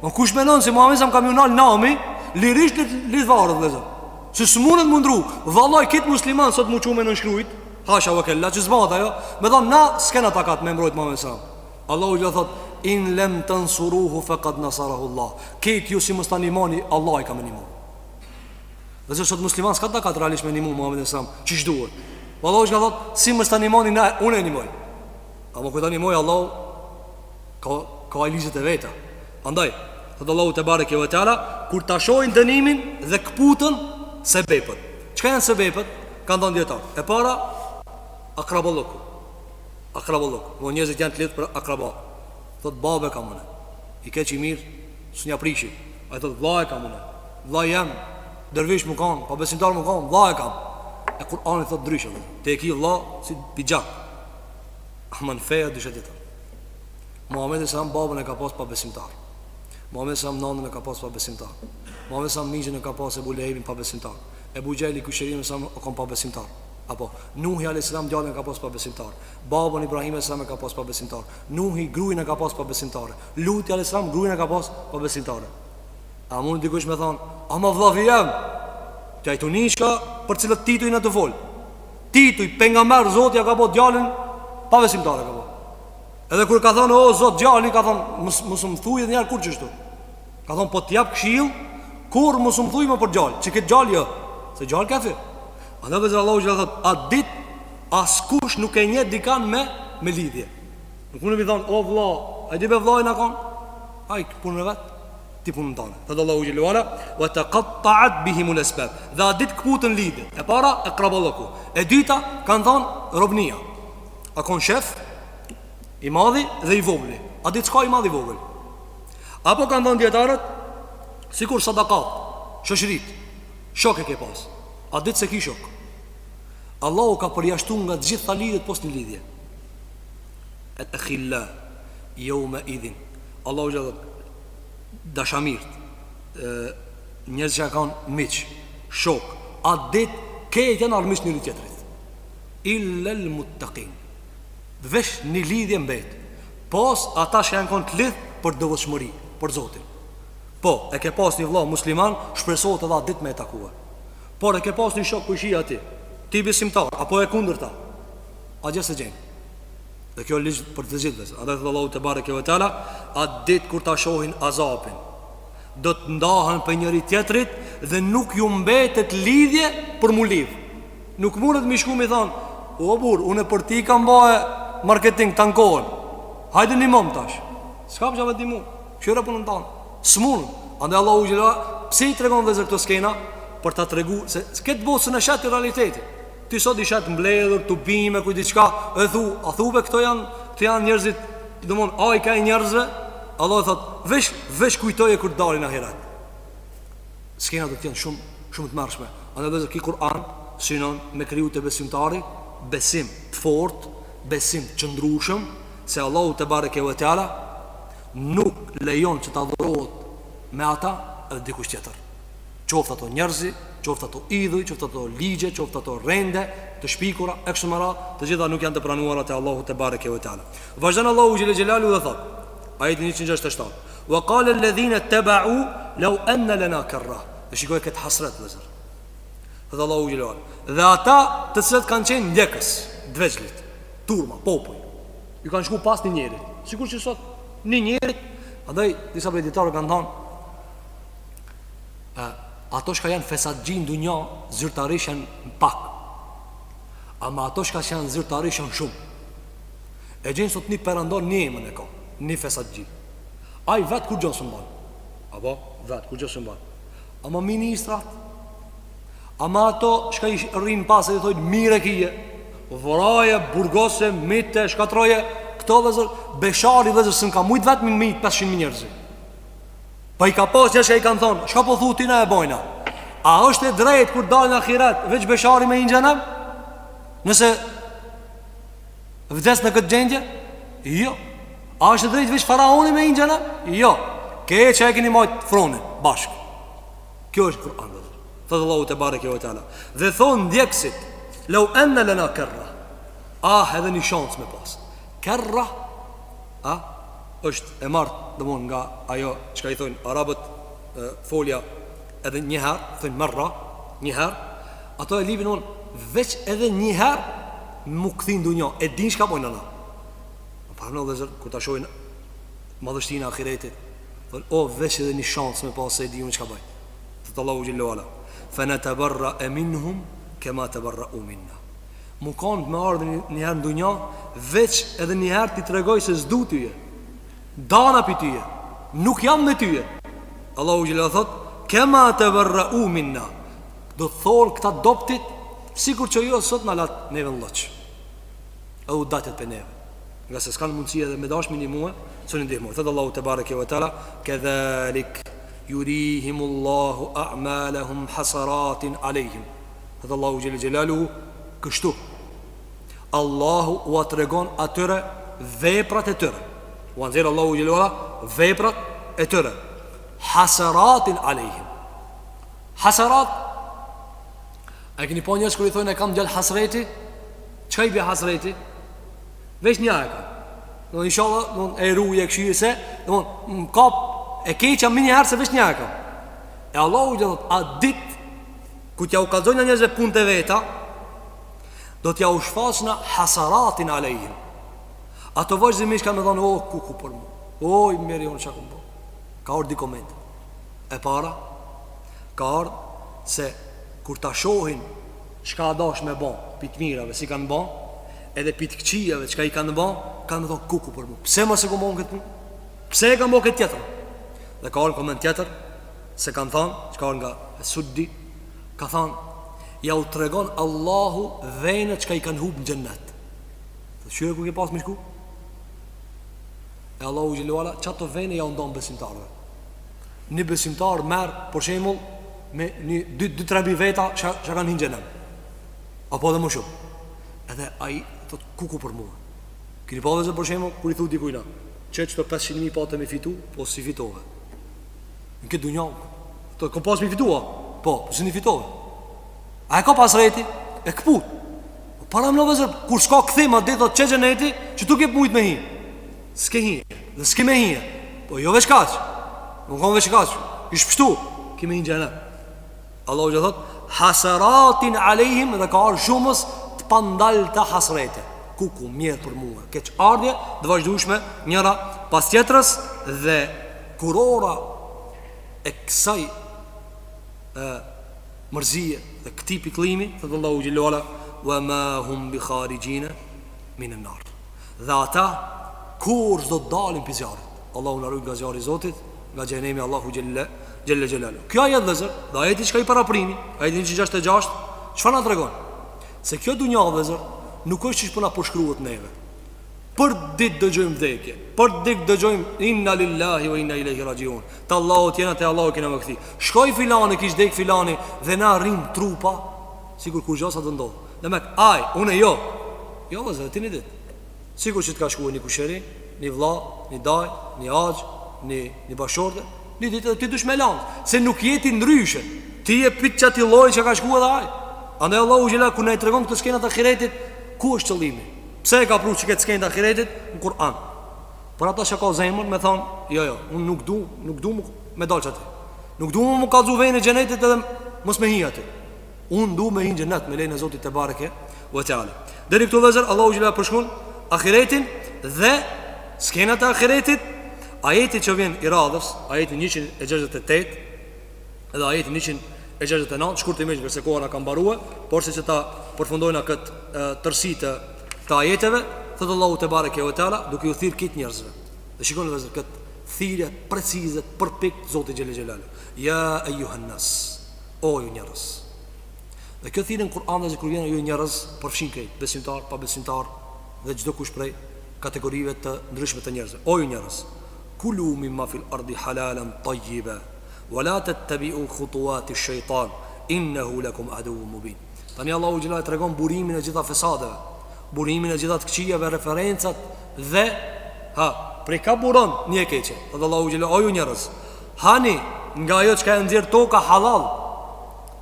Në kush menon se Muhamedi sallallahu ka mional nami, lirisht le lidhvarët dhe zë. Se s'munët mundru. Vallaj, këtë musliman sot mu qume në shkrujt, hasha vë kella, që zbat ajo, me thonë, na s'kena takat me mbrojt Muhamedi sallallahu. Allahu që thot, in lem të nësuruhu fe kad nasarahu Allah. Ketë ju si mës të animoni, Allah i ka me nimon. Dhe se sot musliman s'ka takat realisht me nimon Muhamedi sallallahu, që shduhet. Allahu që thot, si mës të animoni, unë e nimoj. A më këtë animoj, Allahu ka ajlizit e veta. Andaj, thot Allahu te bareke ve teala, kur ta shohin dënimin dhe këputën sebepët. Çka janë sebepët? Kanë dhënë dietar. E para, akrabolloku. Mo njerëzit janë të lidhur për akraba. Thot babe ka mëne. I ke që i mirë, s'nja prishi. Ai thot vllai ka mëne. Vllai jam, dervish më kanë, pa besimtar më kanë, vllai kam. E Kur'ani thot ndryshe. Te e ki vlla si pijak. Aman feja dyshet tjetër. Muhamedi sallallahu babën e ka pas pa besimtar. Muhamedi sallallahu nanën e ka pas pa besimtar. Muhamedi sallallahu mijën e ka pas Ebu Lehebin pa besimtar. Ebu Gjeli kusherin sallallahu o kom pa besimtar. Apo Nuhi alayhis salam djalin e ka pas pa besimtar. Babën Ibrahim alayhis salam e ka pas pa besimtar. Nuhi gruin e ka pas pa besimtar. Luti alayhis salam gruin e ka pas pa besimtar. A mund dikush me thon, ama vllavi jam. Ti tu nishka për cilët tituj në të fol. Tituj pejgamber Zoti ja ka bë djalin pa besimtar ka bë. Edhe kur ka thonë o Zot djali ka thonë mos më thuaj edhe një herë kur çështu. Ka thonë po t'jap këshill kur mos më thuaj më për djalë. Çi ke djalë jo. Se djalë ka thë. Andaj vetë Allahu që thot, a dit askush nuk e njeh dikan me lidhje. Nuk mund të më thon, o vlla, a di be vllai na kon? Ai punën e vet, ti punën tonë. Thot Allahu xhelalu ala, wa taqatta'at bihim al-asbab. Dhe a dit kputën lidhje. E para e kraballoku. E dyta kanë thon robnia. A kon shef i madhi dhe i vogli. A ditë s'ka i madh i vogël. Apo kanë dhënë dietarët, sikur sadakat, shoqërit, shok e ke pas. A ditë se ki shok. Allahu ka përjashtu nga të gjitha lidhjet pos një lidhje. Et akhilla yawma idhin. Allahu gjithë dashamirt, njerëz që kanë miq, shok, a ditë këtë janë armish njëri tjetrit. Illa al-muttaqin. Vesh një lidhje mbet. Pos ata që janë konë të lidh për devotshmëri, për Zotin. Po, e ke pas një vëlla musliman, shpresohet edhe atë ditë me e takua. Por e ke pas një shok kushi ati, ti besimtar, apo e kundërta, a gjë se gjenë. Dhe kjo ligj për të gjithëve. A dhe thë Allahu te bareke ve teala, atë ditë kur ta shohin azapin, do të ndahen për njëri tjetrit dhe nuk ju mbetet lidhje për mu lidh. Nuk mundet mi shku mi thonë, o burr, unë për ti kam baje marketing tankohen, hajde një mom tash. S'ka për që vetë një mu, këshyre për në tanë. S'munën. Andë Allahu gjela, pse i tregon dhe zër këto skena, për ta tregu se këtë botë së në shetë i realiteti. Ti sot i shetë mbledhur, të bime, kuj diqka, e thu, a thuve këto janë njerëzit, dhe mon, a i ka i njerëzve, Allah e thot, vesh kujtoje kur dalin ahiret. Skena do t'jenë shumë të mërshme. Andë dhe zër ki Kur'an, synon me kriju të besimtari, besim të fort, besim të qëndrushëm, se Allahu te bareke ve teala nuk lejon që të adhurohet me ata edhe dikush tjetër. Qoftë ato njerëzi, qoftë ato idhuj, qoftë ato ligje, qoftë ato rende, të shpikura, e kështu me radhë, të gjitha nuk janë të pranuara te Allahu te bareke ve teala. Vazhdon Allahu xhel xelalu dhe thot, ajeti 167. Wa qala alladhina tabau law anna lana karra. Dhe shikoj këtë hasret vëzër. Thot Allahu xhel xelalu. Dhe ata të cilët kanë qenë ndjekës, dveçlit, turma, popull, ju kanë shku pas një njerit. Sikur që sot një njerit, andaj disa prediktorë kanë thënë, ato shka janë fesatgji në dunja, zyrtarish janë pak, ama ato shka janë zyrtarish janë shumë. E gjenë sot një perandor një emën e ka, një fesatgji. A i vetë kur gjënë së mbanë, apo vetë kur gjënë së mbanë, ama ministrat, ama ato shka i rrinë pas e i thojnë mire kije, vëraje, burgose, mite, shkatroje, këto vëzër, beshari vëzër së në ka mujtë vetë minë 500.000 njerëzi. Pa i ka pas njështë e i kanë thonë, shka po thu tina e bojna? A është e drejt kur dalë në akiret, veç beshari me i në gjenem? Nëse vdes në këtë gjendje? Jo. A është e drejt veç faraoni me i në gjenem? Jo. Ke që e keni majtë fronin, bashkë. Kjo është Kur'an vëzër. Thëtë Allahu te bareke ve teala. Dhe thonë ndjekësit, lau enne lena kerra. Edhe një shansë me pasë. Kerra është e martë dhe mund nga ajo që ka i thojnë arabët folja edhe njëherë, thojnë mërra, njëherë. Ato e libin unë veç edhe njëherë më këthin du një, e din shka pojnë në. Parënë dhe zërë, kur ta shojnë madhështina akiretit, thojnë, veç edhe një shansë me pasë se e di unë shka bajnë. Thëtë Allahu gjillu ala, fëne të barra e minhum, kema të barra u minna. Mu kanë të me ardhë njëherë në dunja, veç edhe njëherë ti të regoj se zdu tyje, dana për tyje, nuk jam me tyje. Allahu gjilë dhe thot, kema të bërra u minna. Do të thorë këta doptit, sikur që jo sot në latë neve në loqë, edhe u datet për neve, nga se s'kanë mundësia dhe me dashmi një muë, së një ndihmoj. Thëtë Allahu të bareke ve teala, këdhalik jurihimullahu a'malahum hasaratin alejhim. Thëtë Allahu gjilë gjelalu, kështu Allahu u atregon atyre veprat e tyre, u anëzirë Allahu gjelluara veprat e tyre, hasaratin alejhim. Hasarat, e këni po njërës kër i thojnë e kam gjallë hasreti, qëka i bje hasreti? Vesh një e ka, në inshallah e ruje e këshyri se, në kap e keqa më njëherë se vesh një e ka. E Allahu gjelluara, a dit ku t'ja u kalzojnë njëzve punë të veta, do t'ja u shfaqna hasaratin alejhim. Ato vazhdimisht kanë me thonë, ku për mu, i meri unë qaku më. Ka orë di koment. E para, ka orë se kur ta shohin çka dash me bon, pit mirave si kanë bon, edhe pit këqijave çka i kanë bon, kanë me thonë ku për mu. Pse mos e ku bon këtë punë? Pse e kanë bon këtë tjetër? Dhe ka orë koment tjetër, se kanë thonë, çka orë nga Suddi, ka thonë, ja u tregon Allahu dhejnë që ka i kanë hub në gjennet. Shyre ku ke pas me shku? E Allahu xhelalu çfarë të vënë ja ndon besimtarëve. Një besimtar merr për shembull me një 2-3 veta që kanë hyrë në xhenem. Apo edhe më shumë. Edhe ai thot kuku për mua. Keni pa vëzë për shembull kur i thu dikujt, "Çe çto 500.000 pa të më fitu, po si fitove." Në këtë dunjë, të kom pas më fitua. Po, si në fitove. A e ka pas reti? E këput. Para më në vëzër, kur s'ka këthim, a dhe thot që gjeneti, që tu ke mujt me hi. S'ke hi, dhe s'ke me hi. Po jo veç kaq. Nuk kom veç kaq. Ish pështu, ke me hi në gjenet. Allahu që thot, hasaratin alejhim, dhe ka arë shumës të pandal të hasrete. Kuku, mjerë për mua. Keq ardhje, dhe vazhdushme njëra pas tjetërës, dhe kurora e kësaj mërzije dhe këti piklimi, thëtë Allahu gjilluala, wa ma hum bi kharijina min an-nar. Dhe ata kur s'do të dalin për zjarrit. Allahu na ruaj nga zjarri i Zotit, nga xhenemi Allahu xhelle xhelalu. Kjo ajet vëzër, dhe ajeti që ka i paraprimi, ajeti 166, çfarë na tregon? Se kjo dunja vëzër nuk është që puna po shkruhet neve. Për ditë dëgjojmë vdekje, për ditë dëgjojmë inna lillahi wa inna ilaihi rajiun. Te Allahu tjena, te Allahu kena më kthi. Shkoj filani, kish dek filani dhe na rrim trupa, sikur kur gjasa të ndodh. Dhe me unë jo. Jo vëzër, ti një dit. Sikur që të ka shkuar një kusheri, një vlla, një daj, një agj, një bashorte, një ditë dhe ti dush me lanë. Se nuk jeti ndryshe. Ti e pit që ati loj që ka shkuar dhe aj. Andaj Allahu gjela, ku ne i tregon këtë skenat akiretit, ku është qëllimi? Pse e ka pru që këtë skenat akiretit? Në Kur'an. Për ata që ka zemër me thonë, jo, unë nuk du me dalë që ati. Nuk du mu ka zu vejnë e gjenetit edhe mos me hi ati. Unë du me hinë gjennet me lejnë e Zotit të bareke vëtjale. Deri këtu vëzër, Allahu gjela përshkun akiretin dhe skenat e akiretit. Ajeti që vjen i radhës, ajeti 168 edhe ajeti 169, shkurtimisht përse koha na ka mbaruar, por se që ta përfundojna këtë tërsi të ajeteve, thëtë Allahu te bareke ve teala, duke u thirr këtë njerëzve. Dhe shikoni vëzër këtë thirrje precize, përpikt Zoti xhelel xhelalu. Ya ayyuhan nas, o ju njerëz. Dhe kjo thirrje në Kur'an dhe kur vjen ju njerëz, përfshin këtë besimtar, pa besimtar dhe çdo kush prej kategorive të ndryshme të njerëzve. O ju njerëz, kulu mimma fil ardi halalan tayyiba wala tattabi'u khutuwati ash-shaytan innahu lakum aduwwun mubin. Tani Allahu xhelal tregon burimin e gjitha fesadeve, burimin e gjitha të këqijave, referencat dhe prej ka buron një e keqe. Dhe Allahu xhelal, o ju njerëz, hani nga ajo që ka nxjerr toka halal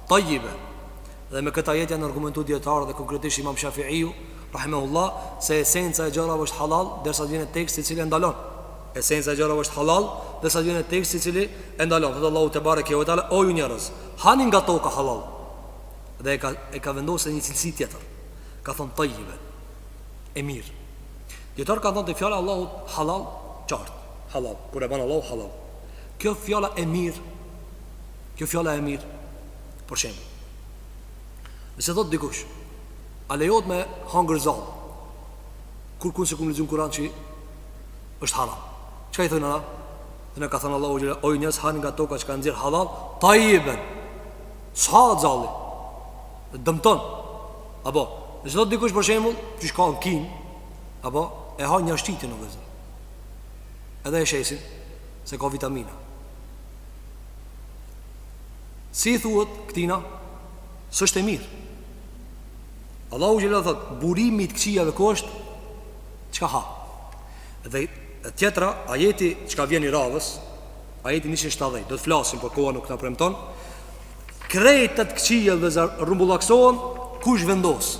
tayyiba. Dhe me këtë ajet janë argumentuar dietarë dhe konkretisht Imam Shafi'iu rahimahullah se esenca e gjërave është halal derisa vjen teksti i cili e ndalon. Esenca e gjërave është halal derisa vjen teksti i cili e ndalon. Dhe Allahu te bareke ve teala, o ju njerëz, hani nga toka halal. Dhe e ka vendosur një cilësi tjetër. Ka thonë tayyiba, e mirë. Dietar ka thonë te fjala Allahu halal, qartë, halal. Kur e ban Allahu halal. Kjo fjala e mirë, për shembull. Nëse thot dikush, a lejot me hangër zallë, kur kun se kun lexuar Kur'an që është halal. Çka i thonë ana? Dhe ne ka thënë Allahu xhelal, o njerëz, hani nga toka që ka nxjerr halal, tayyiban. Sa zalli. Dëmton. Apo, nëse thot dikush për shembull, që ka në kin, apo e ha një shtitë në vëzë. Edhe e shesin se ka vitamina. Si thuhet këtina? S'është e mirë. Allahu xhelal thot, burimi I të këqijave ku është? Çka ha? Dhe tjetra, ajeti çka vjen I radhës, ajeti 170, do të flasim por koha nuk na premton. Krejtë të këqijave rrumbullaksohen kush vendos.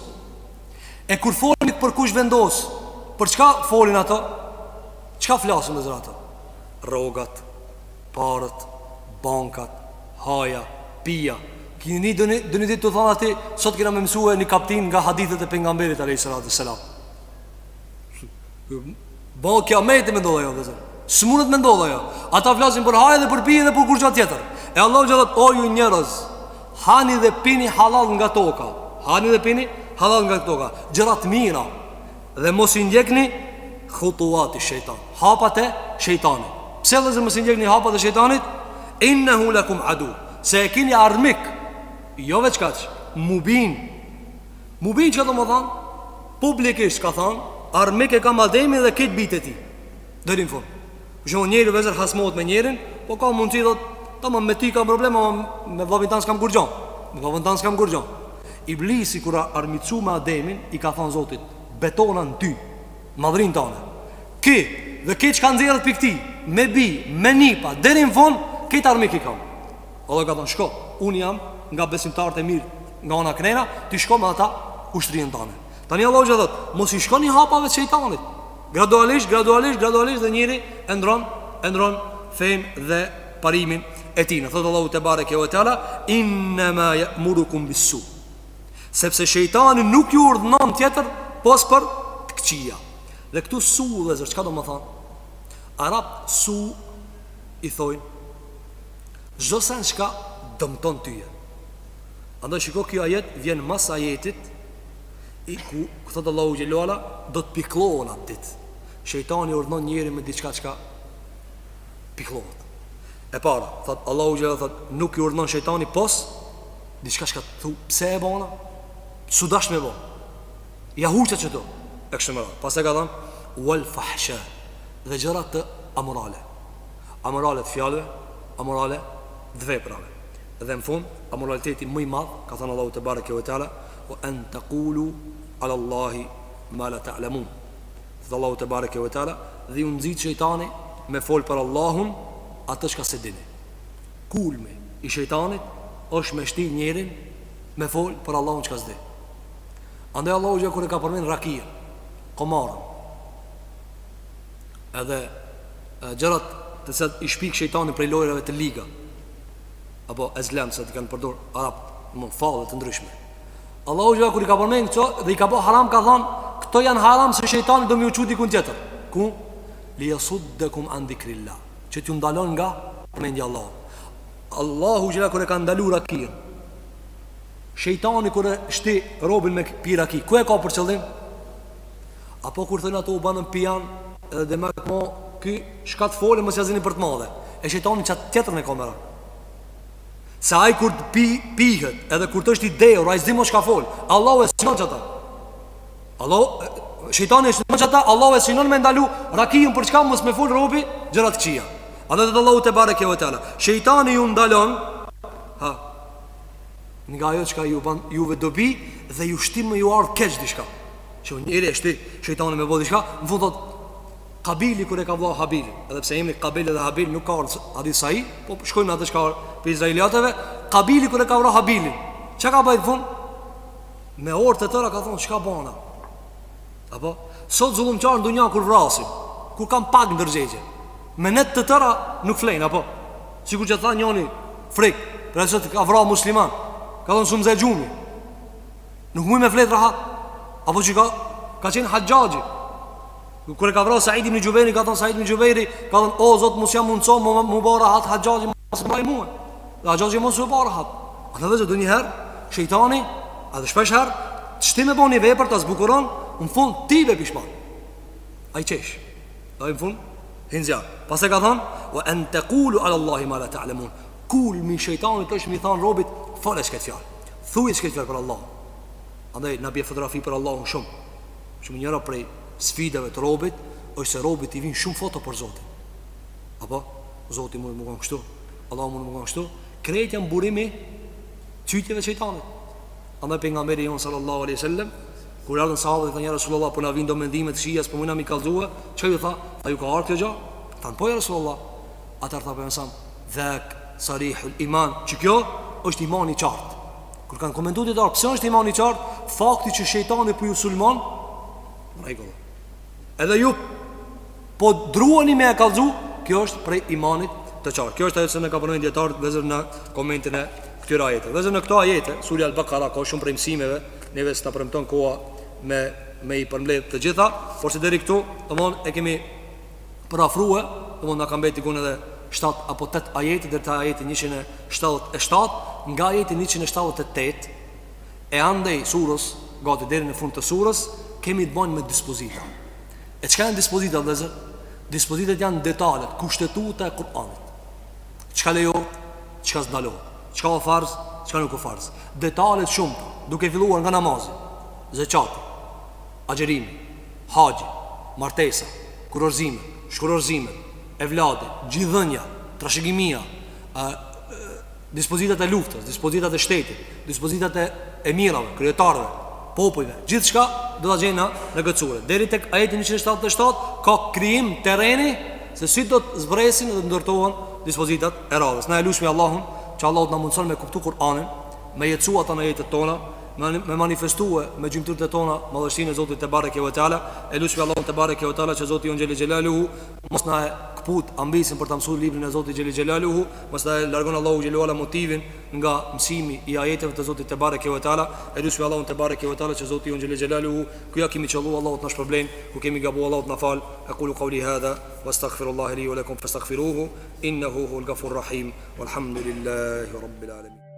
E kur folin për kush vendos, për çka folin ato? Çka flasin me ato? Rrogat, parët, bankat, haja, pija. Kini dëni ditë të thonë ati, sot kena me mësue një kaptin nga hadithet e pejgamberit alayhis salam. Bo kiameti me ndodhe jo, së mundet me ndodhe jo. Ata flasin për haja dhe për pije dhe për kur gjatë tjetër. E Allah që dhëtë, o ju njerëz, hani dhe pini halal nga toka. Hani dhe pini halal nga toka. Gjërat mira. Dhe mos I ndjekni khutuwati shejtan, hapat e shejtanit. Pse dhe mos I ndjekni hapat e shejtanit? Innehu lakum adu, se e kini armik. Jo veç kaq, mubin që të më thanë, publikisht ka thanë, armik e kam Ademi dhe këtë bitë e ti. Deri në fund. Për shembull, njëri vezër hasmohet me njërin, po ka mundësi thot, tamam me ti kam problema, me vllavin tan s'kam kur gjon. Me vllavin tan s'kam kur gjon. Iblisi kur armicu me Ademin, i ka thënë Zotit, betona në ty, madhrin tonë. Ki dhe ki çka nxjerrët pikë me bi, me nipa, deri në fund, këtë armik i kam. Allah ka thënë, shko, unë jam nga besimtarët e mirë, nga ona knena, ti shko me ata ushtrinë tonë. Tani Allahu xha thot, mos i shkoni hapave të shejtanit. Gradualisht dhe njëri e ndron fen dhe parimin e tij. Thot Allahu te bareke ve teala, inma ya'murukum bis-su. Sepse shejtani nuk ju urdhënon tjetër pos për të këqija. Dhe këtu su dhe zër, çka do më thonë? Arab su i thojnë çdo sen çka dëmton tyje. Andaj shiko, kjo ajet vjen mas ajetit i ku thot Allahu xhelalu ala, do të pikëllohen atë ditë. Shejtani urdhnon njëri me diçka çka pikëllohet. E para, thot Allahu xhelalu thot, nuk i urdhnon shejtani pos diçka çka thu pse e bona? Su dash me bo. Ja huqet që do e kështë më radhë. Pas e ka thënë wal fahsha, dhe gjërat të amorale. Amorale të fjallëve, amorale të veprave. Dhe në fund, amoraliteti më i madh, ka thënë Allahu te bareke ve teala, wa an taqulu ala Allahi ma la ta'lamun. Dhe Allahu te bareke ve teala, dhe ju nxit shejtani me fol për Allahun atë çka se dini. Kulmi i shejtanit është me shti njerin me fol për Allahun çka s'di. Andaj Allahu xha kur e ka përmend rakia, komarën, edhe gjërat të cilat i shpik shejtani prej lojrave të liga, apo ezlam se të kanë përdor arab, më falle të ndryshme. Allahu xha kur i ka përmend këto dhe i ka bë haram, ka thonë këto janë haram se shejtani do më u çu diku tjetër. Ku? Li yasuddakum an dhikrillah, që t'ju ndalon nga përmendja e Allahut. Allahu xha kur e ka ndalu rakia, shejtani kur e shti robin me piraki, ku e ka për qëllim? Apo kur thënë ato u banën pijan, edhe dhe me këmo, ky shka të folë, mos jazini për të madhe. E shejtani qatë tjetër në kamera. Se aj kur të pihet, edhe kur të është i deur, aj zdi mo shka folë. Allahu e sinon qëta. Shejtani e sinon qëta, Allahu e sinon me ndalu rakijën për çka mos me folë robi, gjërat këqia. A dhe të Allahu te bareke ve teala, shejtani ju ndalon, nga ajo çka juve dobi dhe ju shtim me ju ardh keq diçka. Që njëri e shti shejtani me vodi diçka, në fund thot Kabili kur e ka vënë Habil, edhe pse emri Kabil dhe Habil nuk ka hadith sahih, po shkojnë atë çka për izraelitëve, Kabili kur e ka vënë Habilin, çka ka bëj në fund? Me orë të tëra ka thonë çka bëna. Apo sot zullumçar në dunja kur vrasin, kur kanë pak ndërgjegje, me net të tëra nuk flein, apo sikur që tha njëri frik, për se ka vrarë musliman. Ka thonë shumë zegjumi, nuk mujë me fletë rahat. Apo që ka qenë Haxhaxhi, kër e ka vrarë Said ibn Jubairi, ka thonë Said ibn Jubairi, ka thonë o zot mos jam mundso mu bë rahat Haxhaxhi mos mbaj mua. Dhe Haxhaxhi mos u bë rahat. A të vëzë do një herë shejtani, a dhe shpesh herë të shti me boni vepër të zbukuron, në fund ti be pishman. A i qesh, dhe në fund hinzja. Pas e ka thonë wa an taqulu ala Allahi ma la ta'lamun. Kulmi shejtanit është mi thonë robit, fale shket fjallë, thuj shket fjallë për Allah. Andaj në bje fotografi për Allahun shumë njëra prej sfidave të robit është se robit i vinë shumë foto për Zotin. Apo, Zotin mund më kanë kështu, Allah mund më kanë kështu, krejt janë burimi qytjeve shejtanit. Andaj pejgamberi jon sallallahu alaihi wasallam, kur ardhën sahabët dhe thënë ja Rasulullah, po na vinë do mendimet shijas, po mund na mi kallëzua, çfarë tha? A ju ka ardhur kjo gjë? Tan po ja Rasulullah. Atar tha pejgamberi dhak sarihul iman, që kjo është imani i qartë. Kur kanë komentuar të darë, pse është imani i qartë? Fakti që shejtani po ju sulmon, rregull. Edhe ju po druani me e kallëzu, kjo është prej imanit të qartë. Kjo është ajo që ne ka përmendur dietarët vezër në komentin e këtyre ajeteve. Vezër në këto ajete, Surja Al-Baqara ka shumë prej mësimeve, neve s'na premton koha me i përmbledh të gjitha, por se deri këtu, domthon e kemi parafruar, domthon na ka mbeti gun edhe 7 apo 8 ajete deri te ajeti 177, nga ajeti 178 e andej surës, gati deri në fund të surës, kemi të bëjmë me dispozita. E çka janë dispozita, vëllezër? Dispozitat janë detalet, kushtetuta e Kur'anit. Çka lejohet, çka s'dalohet, çka është farz, çka nuk është farz. Detalet shumëta, duke filluar nga namazi, zakati, agjerimi, haxhi, martesa, kurorëzimi, shkurorzimet, evladi, gjithëdhënia, trashëgimia, dispozitat e luftës, dispozitat e shtetit, dispozitat e emirave, kryetarëve, popujve, gjithçka do ta gjejna në këtë sure. Deri tek ajeti 177 ka krijim terreni se si do të zbresin dhe të ndërtohen dispozitat e radhës. Na e lushmi Allahun që Allahu të na mundson me kuptu Kur'anin, me jetësu ata në jetët tona, me manifestue me gjymtyrët e tona madhështinë e Zotit te bareke ve teala. E lushmi Allahun te bareke ve teala që Zoti jon xhelel xhelaluhu mos na kput ambisin për ta mësuar librin e Zotit xhelel xhelaluhu, mos na largon Allahu xhelalu ala motivin nga mësimi i ajeteve të Zotit te bareke ve teala. E lushmi Allahun te bareke ve teala që Zoti jon xhelel xhelaluhu ku ja kemi qellu Allahu të na shpërblen, ku kemi gabu Allahu të na fal. Aqulu qawli hadha wastaghfirullaha li wa lakum fastaghfiruhu innahu huwal ghafurur rahim walhamdulillahi rabbil alamin.